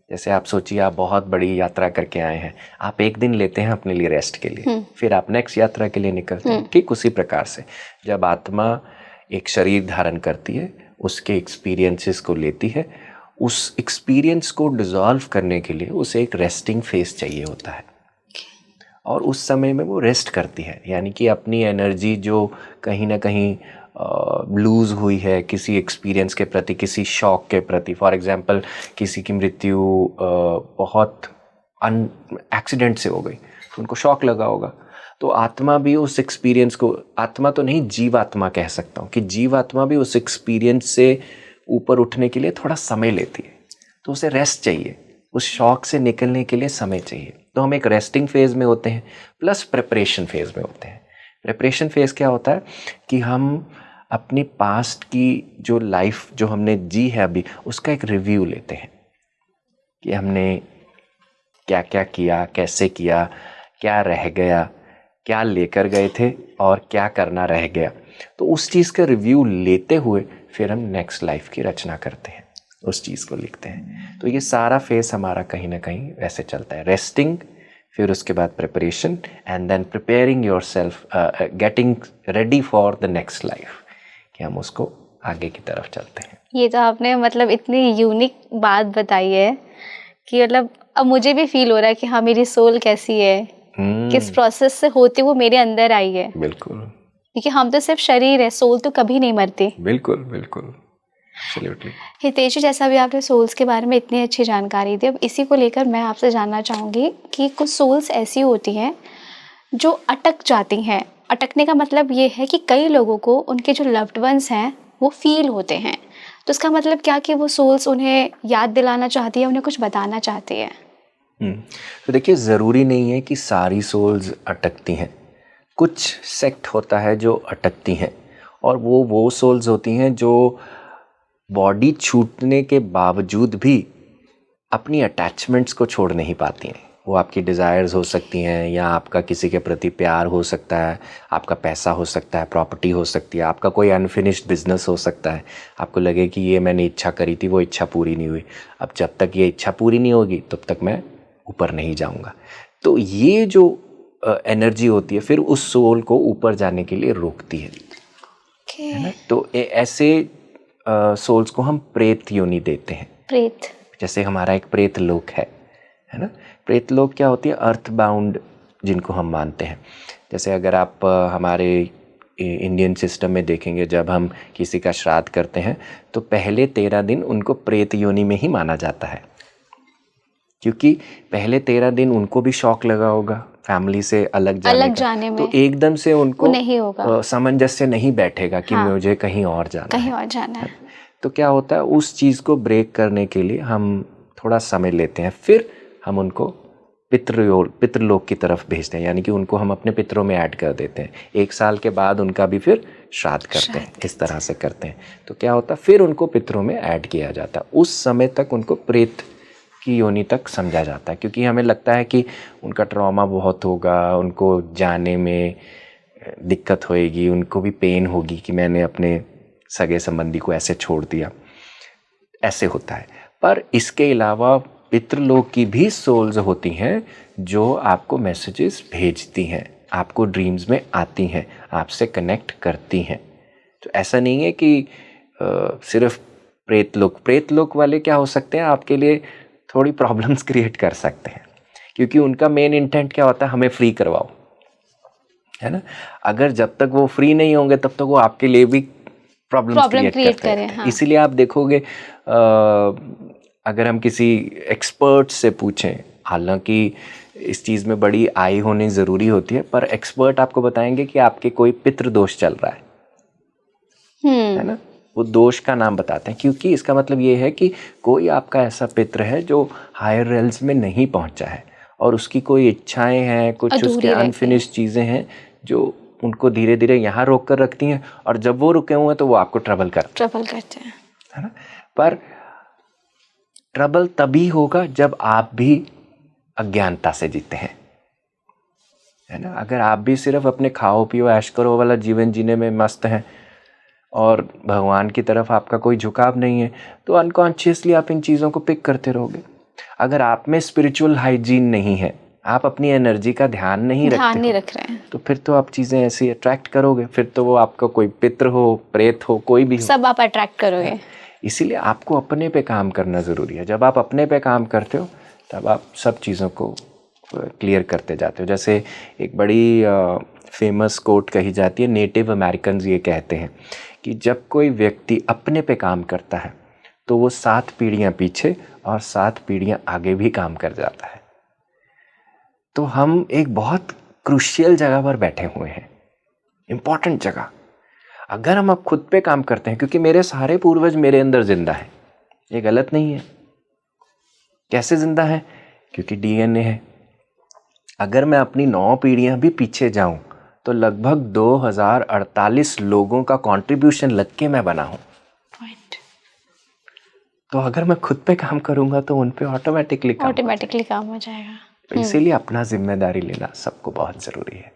जैसे आप सोचिए, आप बहुत बड़ी यात्रा करके आए हैं, आप एक दिन लेते हैं अपने लिए रेस्ट के लिए, फिर आप नेक्स्ट यात्रा के लिए निकलते हैं। ठीक उसी प्रकार से जब आत्मा एक शरीर धारण करती है, उसके एक्सपीरियंसेस को लेती है, उस एक्सपीरियंस को डिसॉल्व करने के लिए उसे एक रेस्टिंग फेज चाहिए होता है। और उस समय में वो रेस्ट करती है, यानी कि अपनी एनर्जी जो कहीं ना कहीं लूज़ हुई है किसी एक्सपीरियंस के प्रति, किसी शॉक के प्रति। फॉर एग्जांपल किसी की मृत्यु बहुत एक्सीडेंट से हो गई तो उनको शॉक लगा होगा, तो आत्मा भी उस एक्सपीरियंस को, आत्मा तो नहीं जीवात्मा कह सकता हूँ कि जीवात्मा भी उस एक्सपीरियंस से ऊपर उठने के लिए थोड़ा समय लेती है। तो उसे रेस्ट चाहिए, उस शॉक से निकलने के लिए समय चाहिए। तो हम एक रेस्टिंग फेज़ में होते हैं प्लस प्रिपरेशन फेज़ में होते हैं। प्रिपरेशन फेज़ क्या होता है कि हम अपनी पास्ट की जो लाइफ जो हमने जी है अभी, उसका एक रिव्यू लेते हैं कि हमने क्या क्या किया, कैसे किया, क्या रह गया, क्या लेकर गए थे और क्या करना रह गया। तो उस चीज़ का रिव्यू लेते हुए फिर हम नेक्स्ट लाइफ की रचना करते हैं, उस चीज़ को लिखते हैं। तो ये सारा फेस हमारा कहीं ना कहीं वैसे चलता है, रेस्टिंग, फिर उसके बाद preparation and then preparing yourself, getting ready for the next life, कि हम उसको आगे की तरफ चलते हैं। ये तो आपने मतलब इतनी यूनिक बात बताई है कि मतलब अब मुझे भी फील हो रहा है कि हाँ मेरी सोल कैसी है, किस प्रोसेस से होते वो मेरे अंदर आई है। बिल्कुल, क्योंकि हम तो सिर्फ शरीर है, सोल तो कभी नहीं मरती। बिल्कुल बिल्कुल, एब्सोल्युटली। हितेश जी, जैसा भी आपने सोल्स के बारे में इतनी अच्छी जानकारी दी, अब इसी को लेकर मैं आपसे जानना चाहूँगी कि कुछ सोल्स ऐसी होती हैं जो अटक जाती हैं। अटकने का मतलब ये है कि कई लोगों को उनके जो लव्ड वंस हैं वो फील होते हैं, तो इसका मतलब क्या कि वो सोल्स उन्हें याद दिलाना चाहती है, उन्हें कुछ बताना चाहती है। तो देखिए, ज़रूरी नहीं है कि सारी सोल्स अटकती हैं, कुछ सेक्ट होता है जो अटकती हैं, और वो सोल्स होती हैं जो बॉडी छूटने के बावजूद भी अपनी अटैचमेंट्स को छोड़ नहीं पाती हैं। वो आपकी डिज़ायर्स हो सकती हैं, या आपका किसी के प्रति प्यार हो सकता है, आपका पैसा हो सकता है, प्रॉपर्टी हो सकती है, आपका कोई अनफिनिश्ड बिजनेस हो सकता है। आपको लगे कि ये मैंने इच्छा करी थी, वो इच्छा पूरी नहीं हुई, अब जब तक ये इच्छा पूरी नहीं होगी तब तक मैं ऊपर नहीं जाऊंगा। तो ये जो एनर्जी होती है फिर उस सोल को ऊपर जाने के लिए रोकती है ना। तो ऐसे सोल्स को हम प्रेत योनि देते हैं। प्रेत, जैसे हमारा एक प्रेत लोक है ना। प्रेत लोक क्या होती है? अर्थ बाउंड जिनको हम मानते हैं। जैसे अगर आप हमारे इंडियन सिस्टम में देखेंगे, जब हम किसी का श्राद्ध करते हैं तो पहले 13 दिन उनको प्रेत योनि में ही माना जाता है, क्योंकि पहले 13 दिन उनको भी शॉक लगा होगा फैमिली से अलग जाने में। तो एकदम से उनको नहीं होगा, सामंजस्य नहीं बैठेगा कि मुझे कहीं और जाना है। तो क्या होता है, उस चीज़ को ब्रेक करने के लिए हम थोड़ा समय लेते हैं, फिर हम उनको पितृलोक की तरफ भेजते हैं, यानी कि उनको हम अपने पितरों में ऐड कर देते हैं। 1 साल के बाद उनका भी फिर श्राद्ध करते हैं, इस तरह से करते हैं। तो क्या होता है, फिर उनको पितरों में ऐड किया जाता है। उस समय तक उनको प्रेत की योनि तक समझा जाता है, क्योंकि हमें लगता है कि उनका ट्रॉमा बहुत होगा, उनको जाने में दिक्कत होएगी, उनको भी पेन होगी कि मैंने अपने सगे संबंधी को ऐसे छोड़ दिया, ऐसे होता है। पर इसके अलावा पितृलोक की भी सोल्स होती हैं जो आपको मैसेजेस भेजती हैं, आपको ड्रीम्स में आती हैं, आपसे कनेक्ट करती हैं। तो ऐसा नहीं है कि सिर्फ प्रेतलोक वाले क्या हो सकते हैं, आपके लिए थोड़ी प्रॉब्लम्स क्रिएट कर सकते हैं, क्योंकि उनका मेन इंटेंट क्या होता है, हमें फ्री करवाओ, है ना। अगर जब तक वो फ्री नहीं होंगे तब तक वो आपके लिए भी प्रॉब्लम क्रिएट करते हैं। इसीलिए आप देखोगे अगर हम किसी एक्सपर्ट से पूछें, हालांकि इस चीज़ में बड़ी आई होनी ज़रूरी होती है, पर एक्सपर्ट आपको बताएंगे कि आपके कोई पितृदोष चल रहा है ना। वो दोष का नाम बताते हैं, क्योंकि इसका मतलब ये है कि कोई आपका ऐसा पितृ है जो हायर रेल्स में नहीं पहुंचा है, और उसकी कोई इच्छाएं हैं, कुछ उसके अनफिनिश्ड चीज़ें हैं जो उनको धीरे धीरे यहाँ रोक कर रखती हैं, और जब वो रुके हुए हैं तो वो आपको ट्रबल करते हैं, है ना। पर ट्रबल तभी होगा जब आप भी अज्ञानता से जीते हैं, है ना। अगर आप भी सिर्फ अपने खाओ पियो ऐश करो वाला जीवन जीने में मस्त हैं और भगवान की तरफ आपका कोई झुकाव नहीं है, तो अनकॉन्शियसली आप इन चीज़ों को पिक करते रहोगे। अगर आप में स्पिरिचुअल हाइजीन नहीं है, आप अपनी एनर्जी का ध्यान नहीं रख रहे हैं, तो फिर तो आप चीज़ें ऐसी अट्रैक्ट करोगे, फिर तो वो आपका कोई पितृ हो, प्रेत हो, कोई भी हो, सब आप अट्रैक्ट करोगे। इसीलिए आपको अपने पे काम करना ज़रूरी है। जब आप अपने पे काम करते हो तब आप सब चीज़ों को क्लियर करते जाते हो। जैसे एक बड़ी फेमस कोट कही जाती है, नेटिव अमेरिकन्स ये कहते हैं कि जब कोई व्यक्ति अपने पे काम करता है तो वो 7 पीढ़ियाँ पीछे और 7 पीढ़ियाँ आगे भी काम कर जाता है। तो हम एक बहुत क्रूशियल जगह पर बैठे हुए हैं, इम्पॉर्टेंट जगह। अगर हम अब खुद पे काम करते हैं, क्योंकि मेरे सारे पूर्वज मेरे अंदर जिंदा है, ये गलत नहीं है। कैसे जिंदा है? क्योंकि डीएनए है। अगर मैं अपनी 9 पीढ़ियां भी पीछे जाऊं तो लगभग 2048 लोगों का कंट्रीब्यूशन लग के मैं बना हूं। तो अगर मैं खुद पे काम करूंगा तो उन पे ऑटोमेटिकली काम हो जाएगा। तो इसीलिए अपना जिम्मेदारी लेना सबको बहुत ज़रूरी है।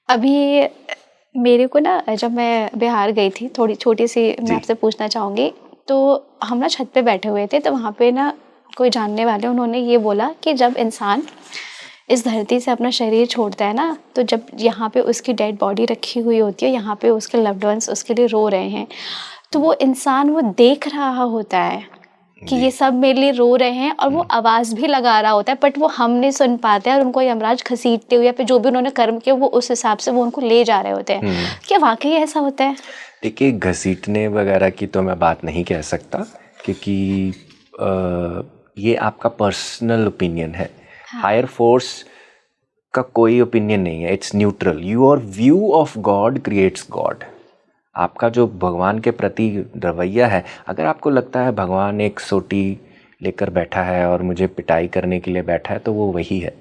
अभी मेरे को ना, जब मैं बिहार गई थी, थोड़ी छोटी सी मैं आपसे पूछना चाहूँगी। तो हम ना छत पे बैठे हुए थे, तो वहाँ पे ना कोई जानने वाले, उन्होंने ये बोला कि जब इंसान इस धरती से अपना शरीर छोड़ता है ना, तो जब यहाँ पे उसकी डेड बॉडी रखी हुई होती है, यहाँ पे उसके लव्ड वंस उसके लिए रो रहे हैं, तो वो इंसान वो देख रहा होता है कि ये सब मेरे लिए रो रहे हैं, और वो आवाज़ भी लगा रहा होता है, बट वो हम नहीं सुन पाते हैं, और उनको यमराज घसीटते हुए या फिर जो भी उन्होंने कर्म किया वो उस हिसाब से वो उनको ले जा रहे होते हैं। क्या वाकई ऐसा होता है? देखिए, घसीटने वगैरह की तो मैं बात नहीं कह सकता, क्योंकि ये आपका पर्सनल ओपिनियन है। हायर फोर्स का कोई ओपिनियन नहीं है, it's neutral. Your view of God creates God. आपका जो भगवान के प्रति रवैया है, अगर आपको लगता है भगवान एक सोटी लेकर बैठा है और मुझे पिटाई करने के लिए बैठा है, तो वो वही है।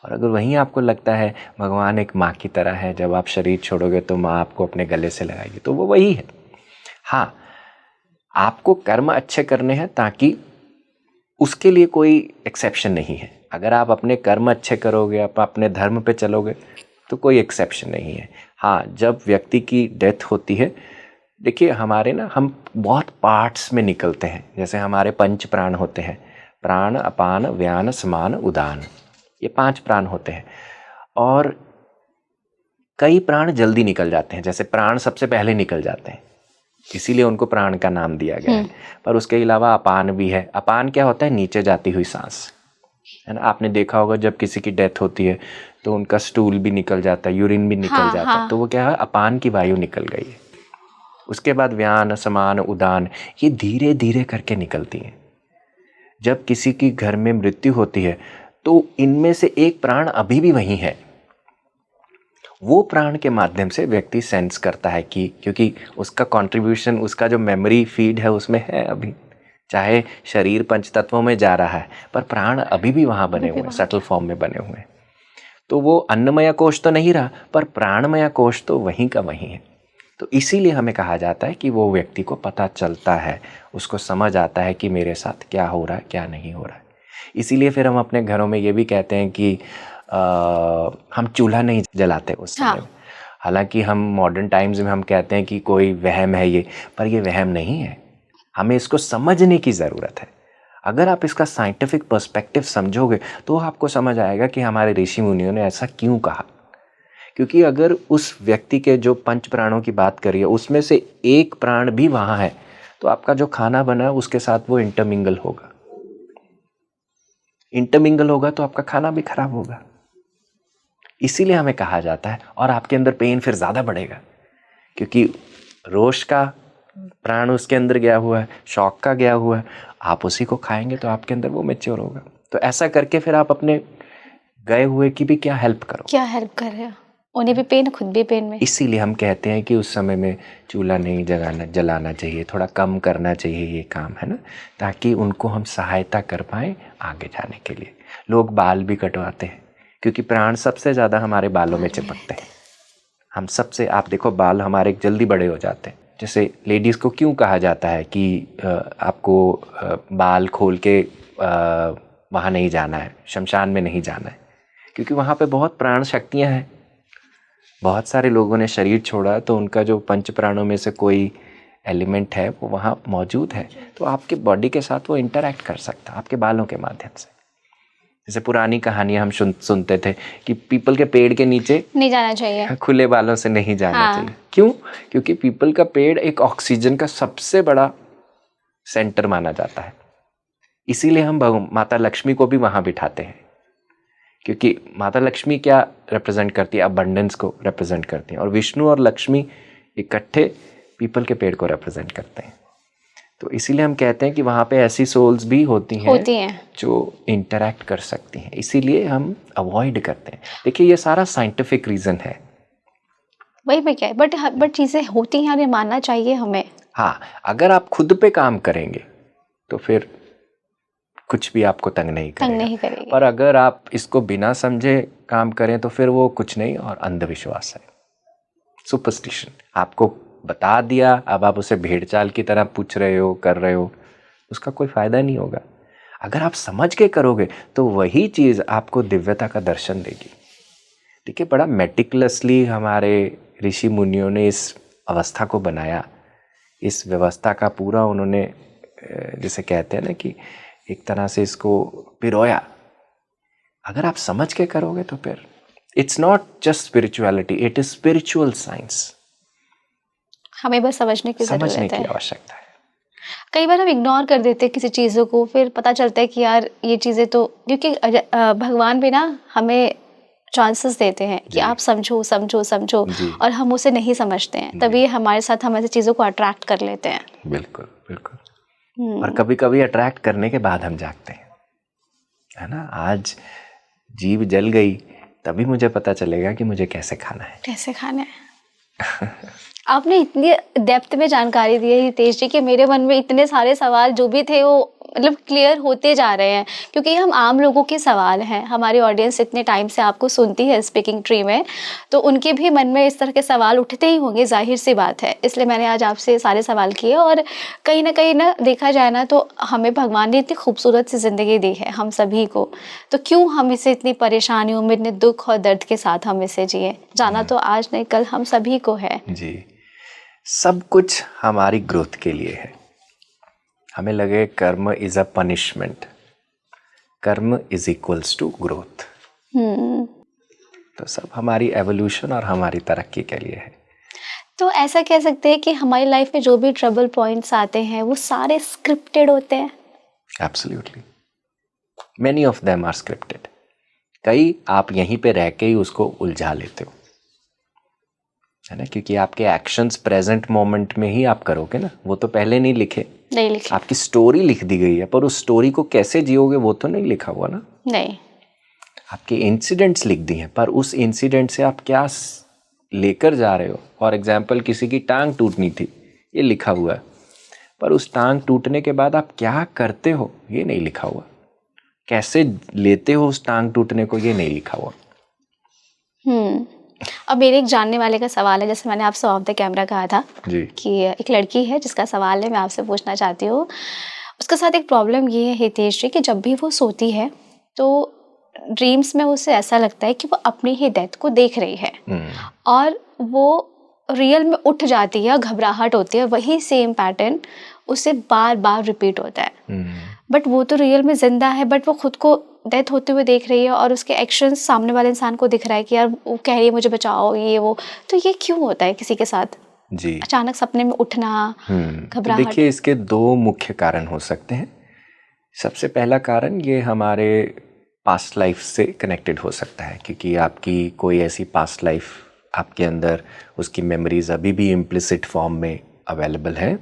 और अगर वहीं आपको लगता है भगवान एक माँ की तरह है, जब आप शरीर छोड़ोगे तो माँ आपको अपने गले से लगाएगी, तो वो वही है। हाँ, आपको कर्म अच्छे करने हैं, ताकि उसके लिए कोई एक्सेप्शन नहीं है। अगर आप अपने कर्म अच्छे करोगे, आप अपने धर्म पे चलोगे, तो कोई एक्सेप्शन नहीं है। हाँ, जब व्यक्ति की डेथ होती है, देखिए हमारे ना, हम बहुत पार्ट्स में निकलते हैं। जैसे हमारे 5 प्राण होते हैं, प्राण, अपान, व्यान, समान, उदान, ये 5 प्राण होते हैं। और कई प्राण जल्दी निकल जाते हैं, जैसे प्राण सबसे पहले निकल जाते हैं, इसीलिए उनको प्राण का नाम दिया गया है। पर उसके अलावा अपान भी है। अपान क्या होता है? नीचे जाती हुई सांस, है ना। आपने देखा होगा जब किसी की डेथ होती है तो उनका स्टूल भी निकल जाता है, यूरिन भी निकल जाता है, तो वो क्या है? अपान की वायु निकल गई है। उसके बाद व्यान, समान, उदान, ये धीरे धीरे करके निकलती हैं। जब किसी की घर में मृत्यु होती है तो इनमें से एक प्राण अभी भी वहीं है। वो प्राण के माध्यम से व्यक्ति सेंस करता है कि, क्योंकि उसका कंट्रीब्यूशन, उसका जो मेमोरी फीड है उसमें है अभी, चाहे शरीर 5 तत्वों में जा रहा है, पर प्राण अभी भी वहाँ बने हुए हैं, सटल फॉर्म में बने हुए हैं। तो वो अन्नमय कोश तो नहीं रहा, पर प्राणमय कोश तो वहीं का वहीं है। तो इसीलिए हमें कहा जाता है कि वो व्यक्ति को पता चलता है, उसको समझ आता है कि मेरे साथ क्या हो रहा है, क्या नहीं हो रहा है। इसीलिए फिर हम अपने घरों में ये भी कहते हैं कि हम चूल्हा नहीं जलाते उस समय में। हालांकि हम मॉडर्न टाइम्स में हम कहते हैं कि कोई वहम है ये, पर ये वहम नहीं है। हमें इसको समझने की ज़रूरत है। अगर आप इसका साइंटिफिक पर्सपेक्टिव समझोगे तो आपको समझ आएगा कि हमारे ऋषि मुनियों ने ऐसा क्यों कहा। क्योंकि अगर उस व्यक्ति के जो 5 प्राणों की बात करिए, उसमें से एक प्राण भी वहाँ है, तो आपका जो खाना बना है उसके साथ वो इंटरमिंगल होगा। इंटरमिंगल होगा तो आपका खाना भी खराब होगा। इसीलिए हमें कहा जाता है, और आपके अंदर पेन फिर ज़्यादा बढ़ेगा, क्योंकि रोष का प्राण उसके अंदर गया हुआ है, शौक का गया हुआ है, आप उसी को खाएंगे तो आपके अंदर वो मैच्योर होगा। तो ऐसा करके फिर आप अपने गए हुए की भी क्या हेल्प करो, क्या हेल्प कर रहे हो, उन्हें भी पेन, खुद भी पेन में। इसीलिए हम कहते हैं कि उस समय में चूल्हा नहीं जलाना चाहिए, थोड़ा कम करना चाहिए ये काम, है ना, ताकि उनको हम सहायता कर पाएँ आगे जाने के लिए। लोग बाल भी कटवाते हैं, क्योंकि प्राण सबसे ज़्यादा हमारे बालों में चिपकते हैं। हम सबसे, आप देखो, बाल हमारे जल्दी बड़े हो जाते हैं। जैसे लेडीज़ को क्यों कहा जाता है कि आपको बाल खोल के वहाँ नहीं जाना है, शमशान में नहीं जाना है, क्योंकि वहाँ पे बहुत प्राण शक्तियाँ हैं। बहुत सारे लोगों ने शरीर छोड़ा तो उनका जो 5 प्राणों में से कोई एलिमेंट है वो वहाँ मौजूद है, तो आपके बॉडी के साथ वो इंटरैक्ट कर सकता है आपके बालों के माध्यम से। जैसे पुरानी कहानियाँ हम सुनते थे कि पीपल के पेड़ के नीचे नहीं जाना चाहिए, खुले बालों से नहीं जाना चाहिए। क्यों? क्योंकि पीपल का पेड़ एक ऑक्सीजन का सबसे बड़ा सेंटर माना जाता है। इसीलिए हम माता लक्ष्मी को भी वहाँ बिठाते हैं, क्योंकि माता लक्ष्मी क्या रिप्रेजेंट करती है, अबंडेंस को रिप्रेजेंट करती हैं, और विष्णु और लक्ष्मी इकट्ठे पीपल के पेड़ को रिप्रेजेंट करते हैं। तो इसीलिए हम कहते हैं कि वहाँ पे ऐसी सोल्स भी होती हैं जो इंटरैक्ट कर सकती हैं, इसीलिए हम अवॉइड करते हैं। देखिए ये सारा साइंटिफिक रीज़न है। वही मैं क्या, बट चीज़ें होती हैं और ये मानना चाहिए हमें। हाँ, अगर आप खुद पे काम करेंगे तो फिर कुछ भी आपको तंग नहीं करेगा। पर अगर आप इसको बिना समझे काम करें तो फिर वो कुछ नहीं और अंधविश्वास है, सुपरस्टिशन। आपको बता दिया, अब आप उसे भेड़ चाल की तरह पूछ रहे हो, कर रहे हो, उसका कोई फायदा नहीं होगा। अगर आप समझ के करोगे तो वही चीज़ आपको दिव्यता का दर्शन देगी। देखिए बड़ा मेटिकुलसली हमारे ऋषि मुनियों ने इस अवस्था को बनाया, इस व्यवस्था का पूरा उन्होंने, जिसे कहते हैं ना कि एक तरह से इसको पिरोया। अगर आप समझ के करोगे तो फिर it's not just spirituality, it is spiritual science. हमें बस समझने की आवश्यकता है। कई बार हम इग्नोर कर देते हैं किसी चीज़ों को, फिर पता चलता है कि यार ये चीज़ें तो, क्योंकि भगवान भी ना हमें चांसेस देते हैं कि आप समझो समझो समझो, और हम उसे नहीं समझते हैं, तभी हमारे साथ हम ऐसी चीज़ों को अट्रैक्ट कर लेते हैं। बिल्कुल बिल्कुल। और कभी कभी अट्रैक्ट करने के बाद हम जागते हैं, है ना। आज जीभ जल गई तभी मुझे पता चलेगा कि मुझे कैसे खाना है। आपने इतनी डेप्थ में जानकारी दी है हितेश जी कि मेरे मन में इतने सारे सवाल जो भी थे वो मतलब क्लियर होते जा रहे हैं, क्योंकि हम आम लोगों के सवाल हैं। हमारी ऑडियंस इतने टाइम से आपको सुनती है स्पीकिंग ट्री में, तो उनके भी मन में इस तरह के सवाल उठते ही होंगे, जाहिर सी बात है। इसलिए मैंने आज आपसे सारे सवाल किए। और कहीं ना देखा जाए ना तो हमें भगवान ने इतनी खूबसूरत सी ज़िंदगी दी है हम सभी को, तो क्यों हम इसे इतनी परेशानियों में, इतने दुख और दर्द के साथ हम इसे जिए। जाना तो आज नहीं कल हम सभी को है जी। सब कुछ हमारी ग्रोथ के लिए है। हमें लगे कर्म इज अ पनिशमेंट, कर्म इज इक्वल्स टू ग्रोथ। तो सब हमारी एवोल्यूशन और हमारी तरक्की के लिए है। तो ऐसा कह सकते हैं कि हमारी लाइफ में जो भी ट्रबल पॉइंट्स आते हैं वो सारे स्क्रिप्टेड होते हैं। Absolutely, many of them are scripted. कई आप यहीं पे रह के ही उसको उलझा लेते हो, है ना, क्योंकि आपके एक्शंस प्रेजेंट मोमेंट में ही आप करोगे ना, वो तो पहले नहीं लिखे। आपकी स्टोरी लिख दी गई है, पर उस स्टोरी को कैसे जियोगे वो तो नहीं लिखा हुआ ना। नहीं, आपके इंसिडेंट्स लिख दी हैं, पर उस इंसिडेंट से आप क्या लेकर जा रहे हो। फॉर एग्जाम्पल, किसी की टांग टूटनी थी, ये लिखा हुआ है, पर उस टांग टूटने के बाद आप क्या करते हो ये नहीं लिखा हुआ। कैसे लेते हो उस टांग टूटने को, ये नहीं लिखा हुआ। अब मेरे एक जानने वाले का सवाल है, जैसे मैंने आपसे ऑफ द कैमरा कहा था कि एक लड़की है जिसका सवाल है, मैं आपसे पूछना चाहती हूँ। उसके साथ एक प्रॉब्लम ये है हितेश जी कि जब भी वो सोती है तो ड्रीम्स में उसे ऐसा लगता है कि वो अपनी ही डेथ को देख रही है, और वो रियल में उठ जाती है, घबराहट होती है, वही सेम पैटर्न उसे बार बार रिपीट होता है। बट वो तो रियल में जिंदा है, बट वो खुद को डेथ होते हुए देख रही है, और उसके एक्शंस सामने वाले इंसान को दिख रहा है कि यार वो कह रही है मुझे बचाओ, ये वो। तो ये क्यों होता है किसी के साथ जी, अचानक सपने में उठना, घबराहट? तो देखिए, इसके दो मुख्य कारण हो सकते हैं। सबसे पहला कारण ये हमारे पास्ट लाइफ से कनेक्टेड हो सकता है, क्योंकि आपकी कोई ऐसी पास्ट लाइफ आपके अंदर, उसकी मेमोरीज अभी भी इम्प्लिसिट फॉर्म में अवेलेबल है,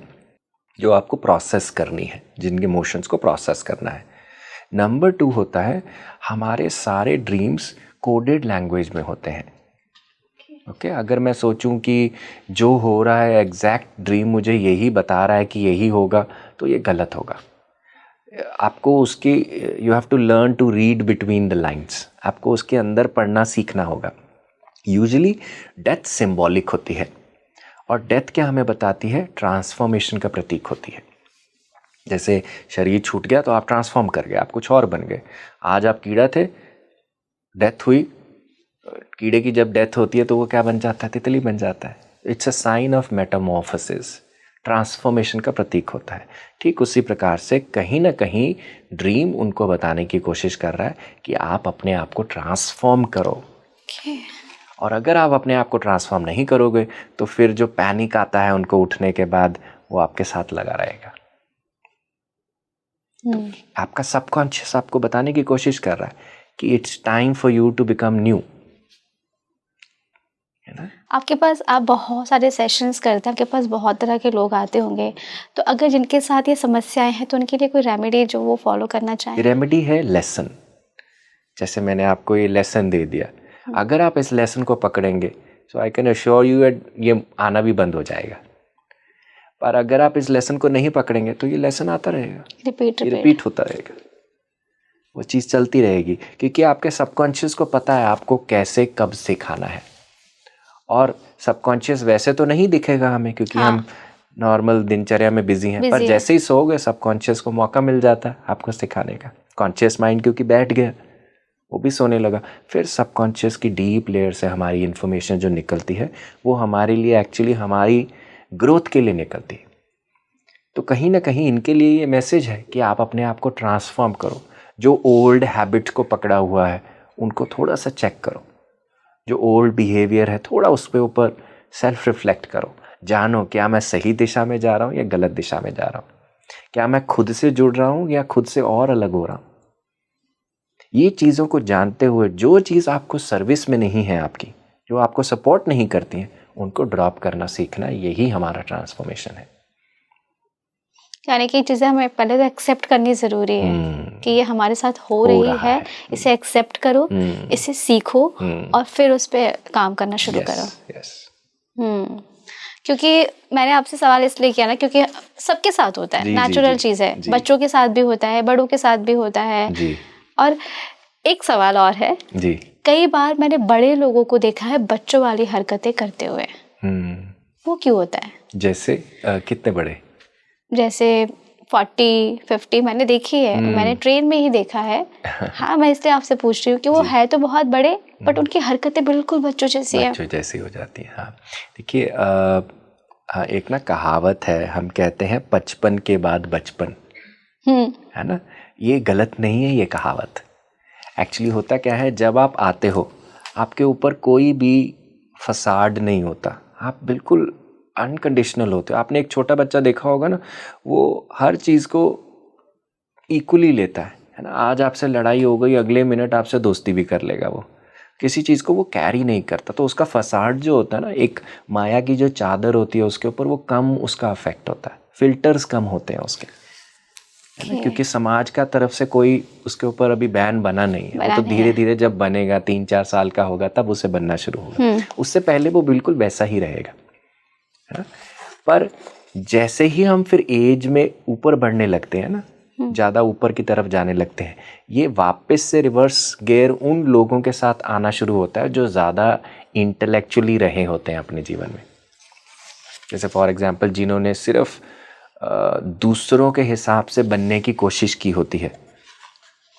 जो आपको प्रोसेस करनी है, जिनके इमोशंस को प्रोसेस करना है। नंबर 2 होता है, हमारे सारे ड्रीम्स कोडेड लैंग्वेज में होते हैं। ओके, अगर मैं सोचूं कि जो हो रहा है एग्जैक्ट ड्रीम मुझे यही बता रहा है कि यही होगा, तो ये गलत होगा। आपको उसकी, you have to learn to read between the lines. आपको उसके अंदर पढ़ना सीखना होगा। यूजुअली डेथ सिंबॉलिक होती है, और डेथ क्या हमें बताती है, ट्रांसफॉर्मेशन का प्रतीक होती है। जैसे शरीर छूट गया तो आप ट्रांसफॉर्म कर गए, आप कुछ और बन गए। आज आप कीड़ा थे, डेथ हुई, कीड़े की जब डेथ होती है तो वो क्या बन जाता है, तितली बन जाता है। It's a sign of metamorphosis, transformation का प्रतीक होता है। ठीक उसी प्रकार से कहीं ना कहीं ड्रीम उनको बताने की कोशिश कर रहा है कि आप अपने आप को ट्रांसफॉर्म करो। और अगर आप अपने आप को ट्रांसफॉर्म नहीं करोगे तो फिर जो पैनिक आता है उनको उठने के बाद, वो आपके साथ लगा रहेगा। तो आपका सबकॉन्शियस आपको बताने की कोशिश कर रहा है कि it's time for you to become new, है ना। आपके पास आप बहुत सारे सेशंस करते हैं, आपके पास बहुत तरह के लोग आते होंगे, तो अगर जिनके साथ ये समस्याएं हैं तो उनके लिए कोई रेमेडी जो वो फॉलो करना चाहें? रेमेडी है लेसन। जैसे मैंने आपको ये लेसन दे दिया, अगर आप इस लेसन को पकड़ेंगे सो आई कैन अश्योर यू ये आना भी बंद हो जाएगा। पर अगर आप इस लेसन को नहीं पकड़ेंगे तो ये लेसन आता रहेगा, रिपीट होता रहेगा, वो चीज़ चलती रहेगी, क्योंकि आपके सबकॉन्शियस को पता है आपको कैसे कब सिखाना है। और सबकॉन्शियस वैसे तो नहीं दिखेगा हमें, क्योंकि हम नॉर्मल दिनचर्या में बिजी हैं, पर जैसे ही सोओगे सबकॉन्शियस को मौका मिल जाता है आपको सिखाने का। कॉन्शियस माइंड क्योंकि बैठ गया, वो भी सोने लगा, फिर सबकॉन्शियस की डीप लेयर से हमारी इन्फॉर्मेशन जो निकलती है वो हमारे लिए एक्चुअली हमारी ग्रोथ के लिए निकलती है। तो कहीं ना कहीं इनके लिए ये मैसेज है कि आप अपने आप को ट्रांसफॉर्म करो। जो ओल्ड हैबिट्स को पकड़ा हुआ है उनको थोड़ा सा चेक करो, जो ओल्ड बिहेवियर है थोड़ा उस पे ऊपर सेल्फ रिफ्लेक्ट करो, जानो क्या मैं सही दिशा में जा रहा हूँ या गलत दिशा में जा रहा हूँ, क्या मैं खुद से जुड़ रहा हूँ या खुद से और अलग हो रहा हूँ। ये चीज़ों को जानते हुए जो चीज़ आपको सर्विस में नहीं है आपकी, जो आपको सपोर्ट नहीं करती है, उनको ड्रॉप करना सीखना, यही हमारा ट्रांसफॉर्मेशन है। यानी कि चीज़ें हमें पहले तो एक्सेप्ट करनी ज़रूरी है कि ये हमारे साथ हो रही है, इसे एक्सेप्ट करो, इसे सीखो और फिर उस पर काम करना शुरू करो। क्योंकि मैंने आपसे सवाल इसलिए किया ना, क्योंकि सबके साथ होता है, नेचुरल चीज़ है, बच्चों के साथ भी होता है, बड़ों के साथ भी होता है। और एक सवाल और है जी, कई बार मैंने बड़े लोगों को देखा है बच्चों वाली हरकतें करते हुए, वो क्यों होता है? जैसे कितने बड़े? जैसे 40-50 मैंने देखी है, मैंने ट्रेन में ही देखा है। हाँ, मैं इसलिए आपसे पूछ रही हूँ कि वो है तो बहुत बड़े बट उनकी हरकतें बिल्कुल बच्चों जैसी है, बच्चों जैसी हो जाती है। हाँ देखिए, एक ना कहावत है, हम कहते हैं 55 के बाद बचपन, है ना। ये गलत नहीं है ये कहावत। एक्चुअली होता क्या है, जब आप आते हो आपके ऊपर कोई भी फसाड नहीं होता, आप बिल्कुल अनकंडीशनल होते हो। आपने एक छोटा बच्चा देखा होगा ना, वो हर चीज़ को इक्वली लेता है ना। आज आपसे लड़ाई हो गई, अगले मिनट आपसे दोस्ती भी कर लेगा, वो किसी चीज़ को वो कैरी नहीं करता। तो उसका फसाड जो होता है ना, एक माया की जो चादर होती है उसके ऊपर, वो कम उसका अफेक्ट होता है, फिल्टर्स कम होते हैं उसके, है ना। क्योंकि समाज का तरफ से कोई उसके ऊपर अभी बैन बना नहीं है, वो तो धीरे धीरे जब बनेगा, 3-4 साल का होगा तब उसे बनना शुरू होगा, उससे पहले वो बिल्कुल वैसा ही रहेगा, है ना। पर जैसे ही हम फिर एज में ऊपर बढ़ने लगते हैं ना, ज़्यादा ऊपर की तरफ जाने लगते हैं, ये वापस से रिवर्स गियर उन लोगों के साथ आना शुरू होता है जो ज़्यादा इंटेलेक्चुअली रहे होते हैं अपने जीवन में। जैसे फॉर एग्जांपल जिन्होंने सिर्फ दूसरों के हिसाब से बनने की कोशिश की होती है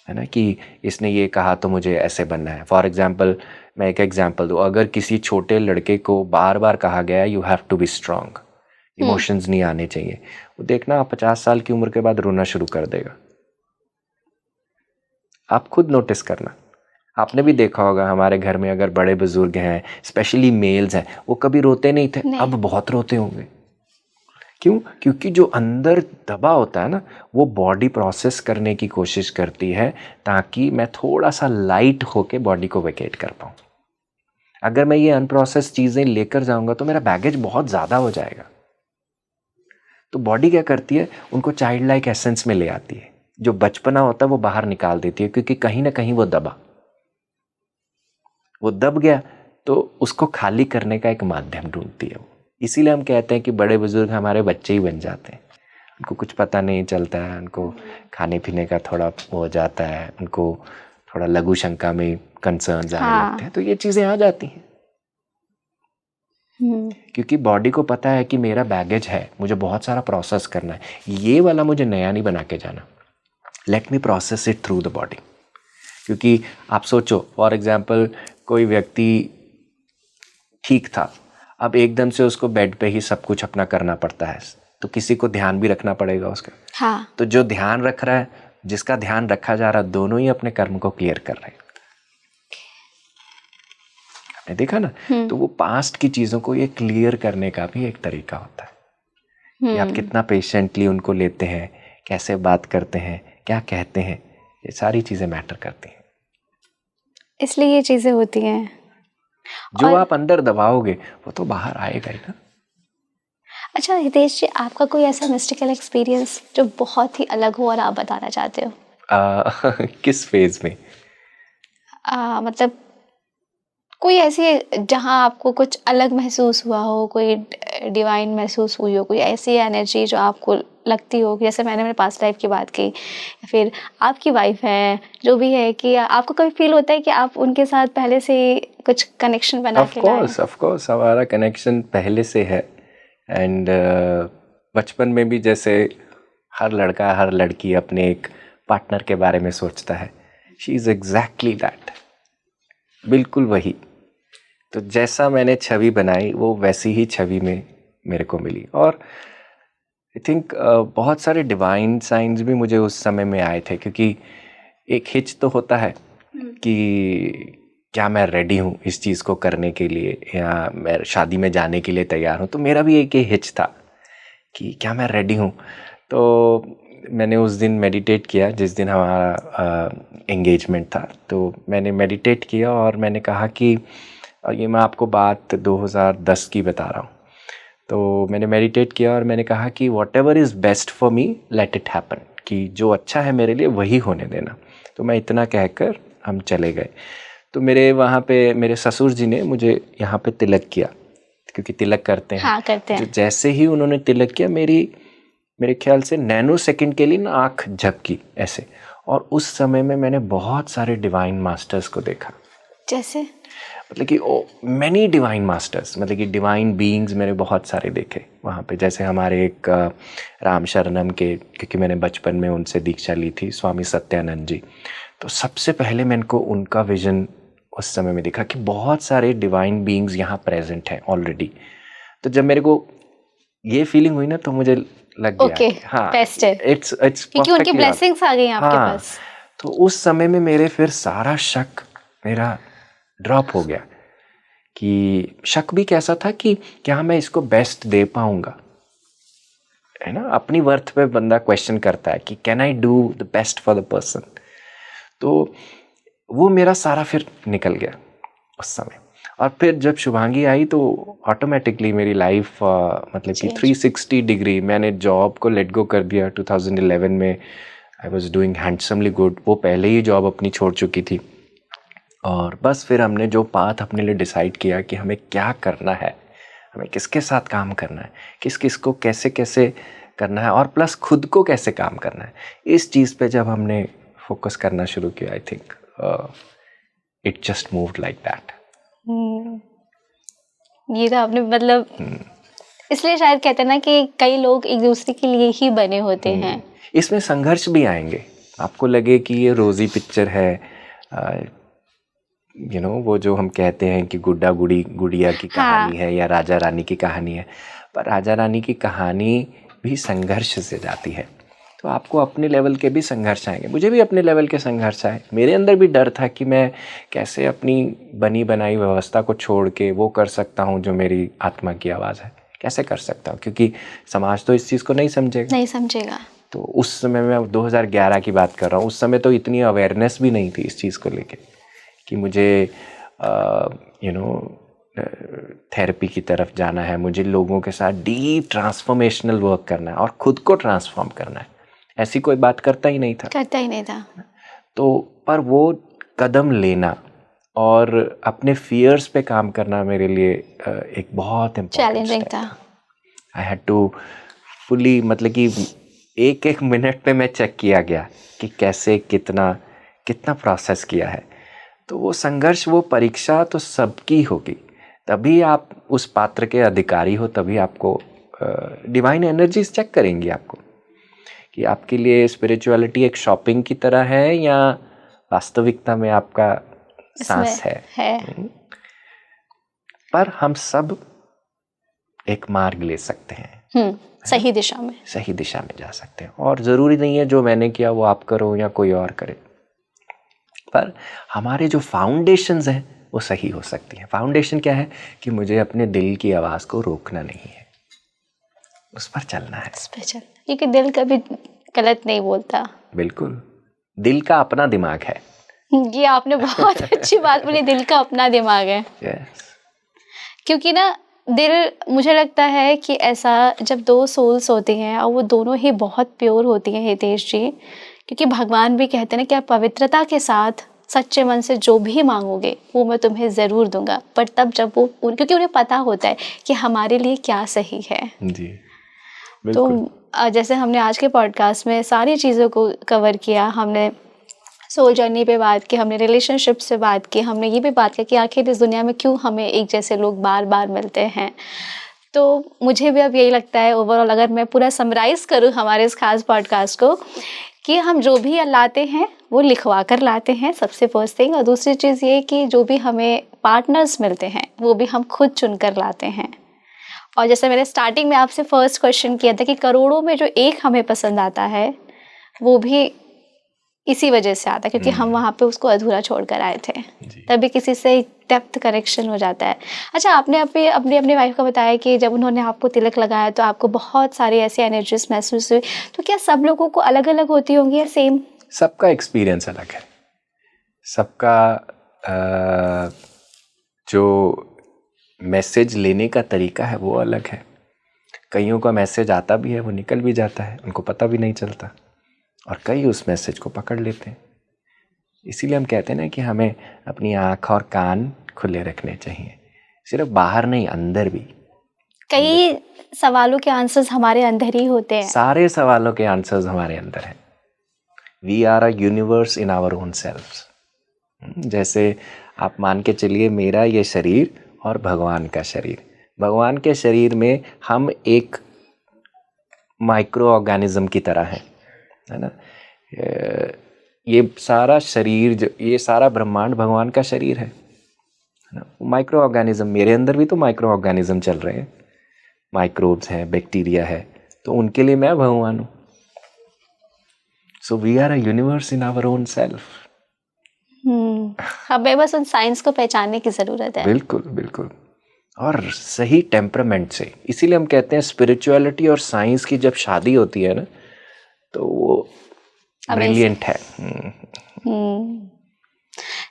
ना, कि इसने ये कहा तो मुझे ऐसे बनना है। फॉर एग्जांपल मैं एक एग्जांपल दूँ, अगर किसी छोटे लड़के को बार बार कहा गया you have to be strong, emotions नहीं आने चाहिए, वो देखना आप 50 साल की उम्र के बाद रोना शुरू कर देगा। आप खुद नोटिस करना, आपने भी देखा होगा हमारे घर में अगर बड़े बुजुर्ग हैं, स्पेशली मेल्स हैं, वो कभी रोते नहीं थे, अब बहुत रोते होंगे। क्यों? क्योंकि जो अंदर दबा होता है ना, वो बॉडी प्रोसेस करने की कोशिश करती है ताकि मैं थोड़ा सा लाइट होके बॉडी को वेकेट कर पाऊँ। अगर मैं ये अनप्रोसेस चीज़ें लेकर जाऊंगा तो मेरा बैगेज बहुत ज़्यादा हो जाएगा। तो बॉडी क्या करती है, उनको चाइल्ड लाइक एसेंस में ले आती है, जो बचपना होता है वो बाहर निकाल देती है, क्योंकि कहीं ना कहीं वो दब गया तो उसको खाली करने का एक माध्यम ढूंढती है वो। इसीलिए हम कहते हैं कि बड़े बुजुर्ग हमारे बच्चे ही बन जाते हैं, उनको कुछ पता नहीं चलता है, उनको खाने पीने का थोड़ा वो हो जाता है, उनको थोड़ा लघु शंका में कंसर्न्स आने लगते हैं, तो ये चीज़ें आ जाती हैं। क्योंकि बॉडी को पता है कि मेरा बैगेज है, मुझे बहुत सारा प्रोसेस करना है, ये वाला मुझे नया नहीं बना के जाना, let me process it through the body. क्योंकि आप सोचो फॉर एग्जांपल कोई व्यक्ति ठीक था, अब एकदम से उसको बेड पे ही सब कुछ अपना करना पड़ता है, तो किसी को ध्यान भी रखना पड़ेगा उसका। हाँ। तो जो ध्यान रख रहा है, जिसका ध्यान रखा जा रहा है, दोनों ही अपने कर्म को क्लियर कर रहे हैं। आपने देखा ना, तो वो पास्ट की चीजों को ये क्लियर करने का भी एक तरीका होता है कि आप कितना पेशेंटली उनको लेते हैं, कैसे बात करते हैं, क्या कहते हैं, ये सारी चीजें मैटर करती हैं। इसलिए ये चीजें होती हैं। जो और आप अंदर दबाओगे वो तो बाहर आएगा ही ना। अच्छा हितेश जी, आपका कोई ऐसा मिस्टिकल एक्सपीरियंस जो बहुत ही अलग हो और आप बताना चाहते हो? किस फेज में? मतलब कोई ऐसी जहाँ आपको कुछ अलग महसूस हुआ हो, कोई डिवाइन महसूस हुई हो, कोई ऐसी एनर्जी जो आपको लगती हो कि जैसे मैंने मेरे पास्ट लाइफ की बात की, या फिर आपकी वाइफ है जो भी है, कि आपको कभी फील होता है कि आप उनके साथ पहले से कुछ कनेक्शन बना के लाए? ऑफ कोर्स हमारा कनेक्शन पहले से है। एंड बचपन में भी जैसे हर लड़का हर लड़की अपने एक पार्टनर के बारे में सोचता है, शी इज़ एग्जैक्टली दैट, बिल्कुल वही। तो जैसा मैंने छवि बनाई वो वैसी ही छवि में मेरे को मिली। और आई थिंक बहुत सारे डिवाइन साइंस भी मुझे उस समय में आए थे, क्योंकि एक हिच तो होता है कि क्या मैं रेडी हूँ इस चीज़ को करने के लिए, या मैं शादी में जाने के लिए तैयार हूँ। तो मेरा भी एक ये हिच था कि क्या मैं रेडी हूँ। तो मैंने उस दिन मेडिटेट किया जिस दिन हमारा एंगेजमेंट था। तो मैंने मेडिटेट किया और मैंने कहा कि ये मैं आपको बात 2010 की बता रहा हूँ। तो मैंने मेडिटेट किया और मैंने कहा कि what ever is best for me let it happen, कि जो अच्छा है मेरे लिए वही होने देना। तो मैं इतना कहकर हम चले गए। तो मेरे वहाँ पे मेरे ससुर जी ने मुझे यहाँ पे तिलक किया, क्योंकि तिलक करते हैं। हाँ, करते हैं। तो जैसे ही उन्होंने तिलक किया, मेरे ख्याल से नैनो सेकंड के लिए ना आँख झपकी ऐसे। और उस समय में मैंने बहुत सारे डिवाइन मास्टर्स को देखा। जैसे मतलब कि मैनी डिवाइन मास्टर्स, मतलब कि डिवाइन बीइंग्स मैंने बहुत सारे देखे वहाँ पे। जैसे हमारे एक राम शरणम के, क्योंकि मैंने बचपन में उनसे दीक्षा ली थी, स्वामी सत्यानंद जी। तो सबसे पहले मैंने को उनका विजन उस समय में देखा कि बहुत सारे डिवाइन बीइंग्स यहाँ प्रेजेंट हैं ऑलरेडी। तो जब मेरे को ये फीलिंग हुई ना, तो मुझे लग गया ओके, हाँ बेस्ट है, इट्स क्योंकि उनकी perfectly ब्लेसिंग्स आ गई आपके हाँ। पास। तो उस समय में मेरे फिर सारा शक मेरा ड्रॉप हो गया। कि शक भी कैसा था कि क्या मैं इसको बेस्ट दे पाऊंगा, है ना। अपनी वर्थ पे बंदा क्वेश्चन करता है कि can I do the best for the person. तो वो मेरा सारा फिर निकल गया उस समय। और फिर जब शुभांगी आई तो ऑटोमेटिकली मेरी लाइफ मतलब कि 360 डिग्री, मैंने जॉब को लेट गो कर दिया 2011 में। I was doing handsomely good, वो पहले ही जॉब अपनी छोड़ चुकी थी। और बस फिर हमने जो पाथ अपने लिए डिसाइड किया कि हमें क्या करना है, हमें किसके साथ काम करना है, किस किस को कैसे कैसे करना है, और प्लस खुद को कैसे काम करना है, इस चीज़ पे जब हमने फोकस करना शुरू किया, I think it just moved like that. ये तो आपने मतलब इसलिए शायद कहते हैं ना कि कई लोग एक दूसरे के लिए ही बने होते हैं। इसमें संघर्ष भी आएंगे, आपको लगे कि ये रोजी पिक्चर है, यू नो वो जो हम कहते हैं कि गुड्डा गुड़िया की कहानी है या राजा रानी की कहानी है, पर राजा रानी की कहानी भी संघर्ष से जाती है। तो आपको अपने लेवल के भी संघर्ष आएंगे, मुझे भी अपने लेवल के संघर्ष आए। मेरे अंदर भी डर था कि मैं कैसे अपनी बनी बनाई व्यवस्था को छोड़ के वो कर सकता हूँ जो मेरी आत्मा की आवाज़ है, कैसे कर सकता हूँ, क्योंकि समाज तो इस चीज़ को नहीं समझेगा। तो उस समय मैं 2011 की बात कर रहा हूँ, उस समय तो इतनी अवेयरनेस भी नहीं थी इस चीज़ को लेके कि मुझे यू नो थेरेपी की तरफ जाना है, मुझे लोगों के साथ डीप ट्रांसफॉर्मेशनल वर्क करना है और खुद को ट्रांसफॉर्म करना है। ऐसी कोई बात करता ही नहीं था। तो पर वो कदम लेना और अपने फियर्स पे काम करना मेरे लिए एक बहुत चैलेंजिंग था। आई हैड टू फुली, मतलब कि एक एक मिनट पे मैं चेक किया गया कि कैसे कितना प्रोसेस किया है। तो वो संघर्ष, वो परीक्षा तो सबकी होगी, तभी आप उस पात्र के अधिकारी हो, तभी आपको डिवाइन एनर्जीज चेक करेंगी आपको कि आपके लिए स्पिरिचुअलिटी एक शॉपिंग की तरह है या वास्तविकता में आपका सांस है। पर हम सब एक मार्ग ले सकते हैं, सही दिशा में जा सकते हैं। और ज़रूरी नहीं है जो मैंने किया वो आप करो या कोई और करे, पर हमारे जो फाउंडेशंस हैं वो सही हो सकती हैं। फाउंडेशन क्या है कि मुझे अपने दिल की आवाज़ को रोकना नहीं है, उस पर चलना है, क्योंकि दिल कभी गलत नहीं बोलता। बिल्कुल, दिल का अपना दिमाग है, ये आपने बहुत अच्छी बात बोली, दिल का अपना दिमाग है। yes. क्योंकि ना दिल, मुझे लगता है कि ऐसा जब दो सोल्स होती हैं और वो दोनों ही बहुत प्योर होती हैं हितेश जी, क्योंकि भगवान भी कहते हैं ना कि आप पवित्रता के साथ सच्चे मन से जो भी मांगोगे वो मैं तुम्हें ज़रूर दूंगा, पर तब जब वो क्योंकि उन्हें पता होता है कि हमारे लिए क्या सही है। जी तो बिल्कुल। जैसे हमने आज के पॉडकास्ट में सारी चीज़ों को कवर किया, हमने सोल जर्नी पे बात की, हमने रिलेशनशिप से बात की, हमने ये भी बात की कि आखिर इस दुनिया में क्यों हमें एक जैसे लोग बार बार मिलते हैं। तो मुझे भी अब यही लगता है ओवरऑल, अगर मैं पूरा समराइज़ करूँ हमारे इस खास पॉडकास्ट को, कि हम जो भी लाते हैं वो लिखवा कर लाते हैं, सबसे फर्स्ट थिंग। और दूसरी चीज़ ये कि जो भी हमें पार्टनर्स मिलते हैं वो भी हम खुद चुन कर लाते हैं। और जैसे मैंने स्टार्टिंग में आपसे फर्स्ट क्वेश्चन किया था कि करोड़ों में जो एक हमें पसंद आता है वो भी इसी वजह से आता है क्योंकि हम वहाँ पे उसको अधूरा छोड़ कर आए थे, तभी किसी से डेप्थ कनेक्शन हो जाता है। अच्छा, आपने अपनी वाइफ का बताया कि जब उन्होंने आपको तिलक लगाया तो आपको बहुत सारी ऐसी एनर्जीज महसूस हुई, तो क्या सब लोगों को अलग अलग होती होंगी या सेम? सबका एक्सपीरियंस अलग है, सबका जो मैसेज लेने का तरीका है वो अलग है। कईयों का मैसेज आता भी है, वो निकल भी जाता है, उनको पता भी नहीं चलता, और कई उस मैसेज को पकड़ लेते हैं। इसीलिए हम कहते हैं ना कि हमें अपनी आँख और कान खुले रखने चाहिए, सिर्फ बाहर नहीं, अंदर भी। कई सवालों के आंसर्स हमारे अंदर ही होते हैं। सारे सवालों के आंसर्स हमारे अंदर हैं। We are a universe in our own self. जैसे आप मान के चलिए, मेरा ये शरीर और भगवान का शरीर, भगवान के शरीर में हम एक माइक्रो ऑर्गेनिज्म की तरह हैं, है ना। ये सारा शरीर, ये सारा ब्रह्मांड भगवान का शरीर है ना। माइक्रो ऑर्गेनिज्म, मेरे अंदर भी तो माइक्रो ऑर्गेनिज्म चल रहे हैं, माइक्रोब्स हैं, बैक्टीरिया है, तो उनके लिए मैं भगवान हूँ। So we are a universe in our own self. हमें बस उन साइंस को पहचानने की ज़रूरत है। बिल्कुल बिल्कुल, और सही टेम्परामेंट से। इसीलिए हम कहते हैं स्पिरिचुअलिटी और साइंस की जब शादी होती है ना, तो वो ब्रिलियंट है।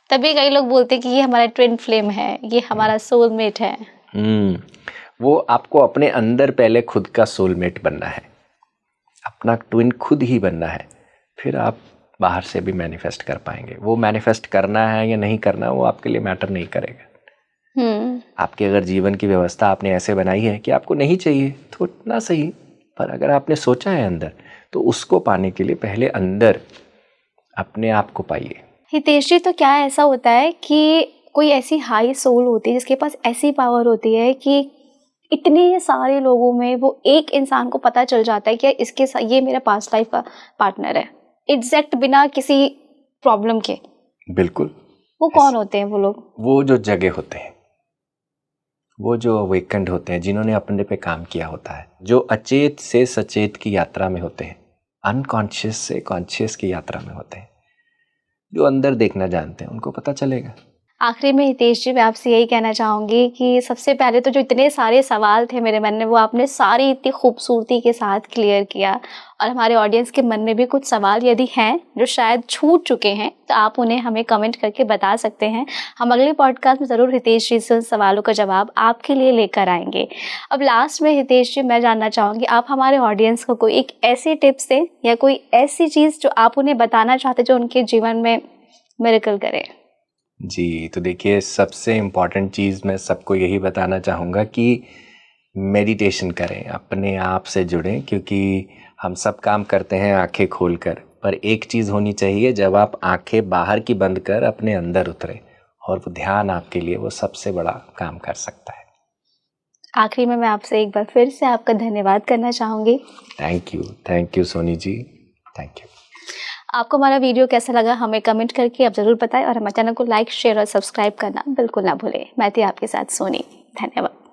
तभी कई लोग बोलते हैं कि ये हमारा ट्विन फ्लेम है, ये हमारा सोलमेट है। वो आपको अपने अंदर पहले खुद का सोलमेट बनना है, अपना ट्विन खुद ही बनना है, फिर आप बाहर से भी मैनिफेस्ट कर पाएंगे। वो मैनिफेस्ट करना है या नहीं करना, वो आपके लिए मैटर नहीं करेगा। आपके अगर जीवन की व्यवस्था आपने ऐसे बनाई है कि आपको नहीं चाहिए तो ना सही, पर अगर आपने सोचा है अंदर, तो उसको पाने के लिए पहले अंदर अपने आप को पाइए। हितेश जी, तो क्या ऐसा होता है कि कोई ऐसी हाई सोल होती है जिसके पास ऐसी पावर होती है कि इतने सारे लोगों में वो एक इंसान को पता चल जाता है कि इसके साथ ये मेरा पास्ट लाइफ का पार्टनर है, एग्जैक्ट बिना किसी प्रॉब्लम के? बिल्कुल। वो कौन होते हैं वो लोग? वो जो जगह होते हैं, वो जो अवेकेंड होते हैं, जिन्होंने अपने पे काम किया होता है, जो अचेत से सचेत की यात्रा में होते हैं, अनकॉन्शियस से कॉन्शियस की यात्रा में होते हैं, जो अंदर देखना जानते हैं, उनको पता चलेगा। आखिरी में हितेश जी, मैं आपसे यही कहना चाहूँगी कि सबसे पहले तो जो इतने सारे सवाल थे मेरे मन में, वो आपने सारी इतनी खूबसूरती के साथ क्लियर किया, और हमारे ऑडियंस के मन में भी कुछ सवाल यदि हैं जो शायद छूट चुके हैं तो आप उन्हें हमें कमेंट करके बता सकते हैं। हम अगले पॉडकास्ट में ज़रूर हितेश जी से उन सवालों का जवाब आपके लिए लेकर आएंगे। अब लास्ट में हितेश जी, मैं जानना चाहूँगी, आप हमारे ऑडियंस को कोई एक ऐसी टिप्स दें या कोई ऐसी चीज़ जो आप उन्हें बताना चाहते जो उनके जीवन में मिरेकल करे। जी, तो देखिए, सबसे इम्पॉर्टेंट चीज़ मैं सबको यही बताना चाहूँगा कि मेडिटेशन करें, अपने आप से जुड़ें, क्योंकि हम सब काम करते हैं आंखें खोलकर, पर एक चीज़ होनी चाहिए, जब आप आंखें बाहर की बंद कर अपने अंदर उतरे, और वो ध्यान आपके लिए वो सबसे बड़ा काम कर सकता है। आखिरी में मैं आपसे एक बार फिर से आपका धन्यवाद करना चाहूँगी। Thank you Soni ji, thank you. आपको हमारा वीडियो कैसा लगा हमें कमेंट करके आप ज़रूर बताएं, और हमारे चैनल को लाइक, शेयर और सब्सक्राइब करना बिल्कुल ना भूलें। मैं थी आपके साथ सोनी, धन्यवाद।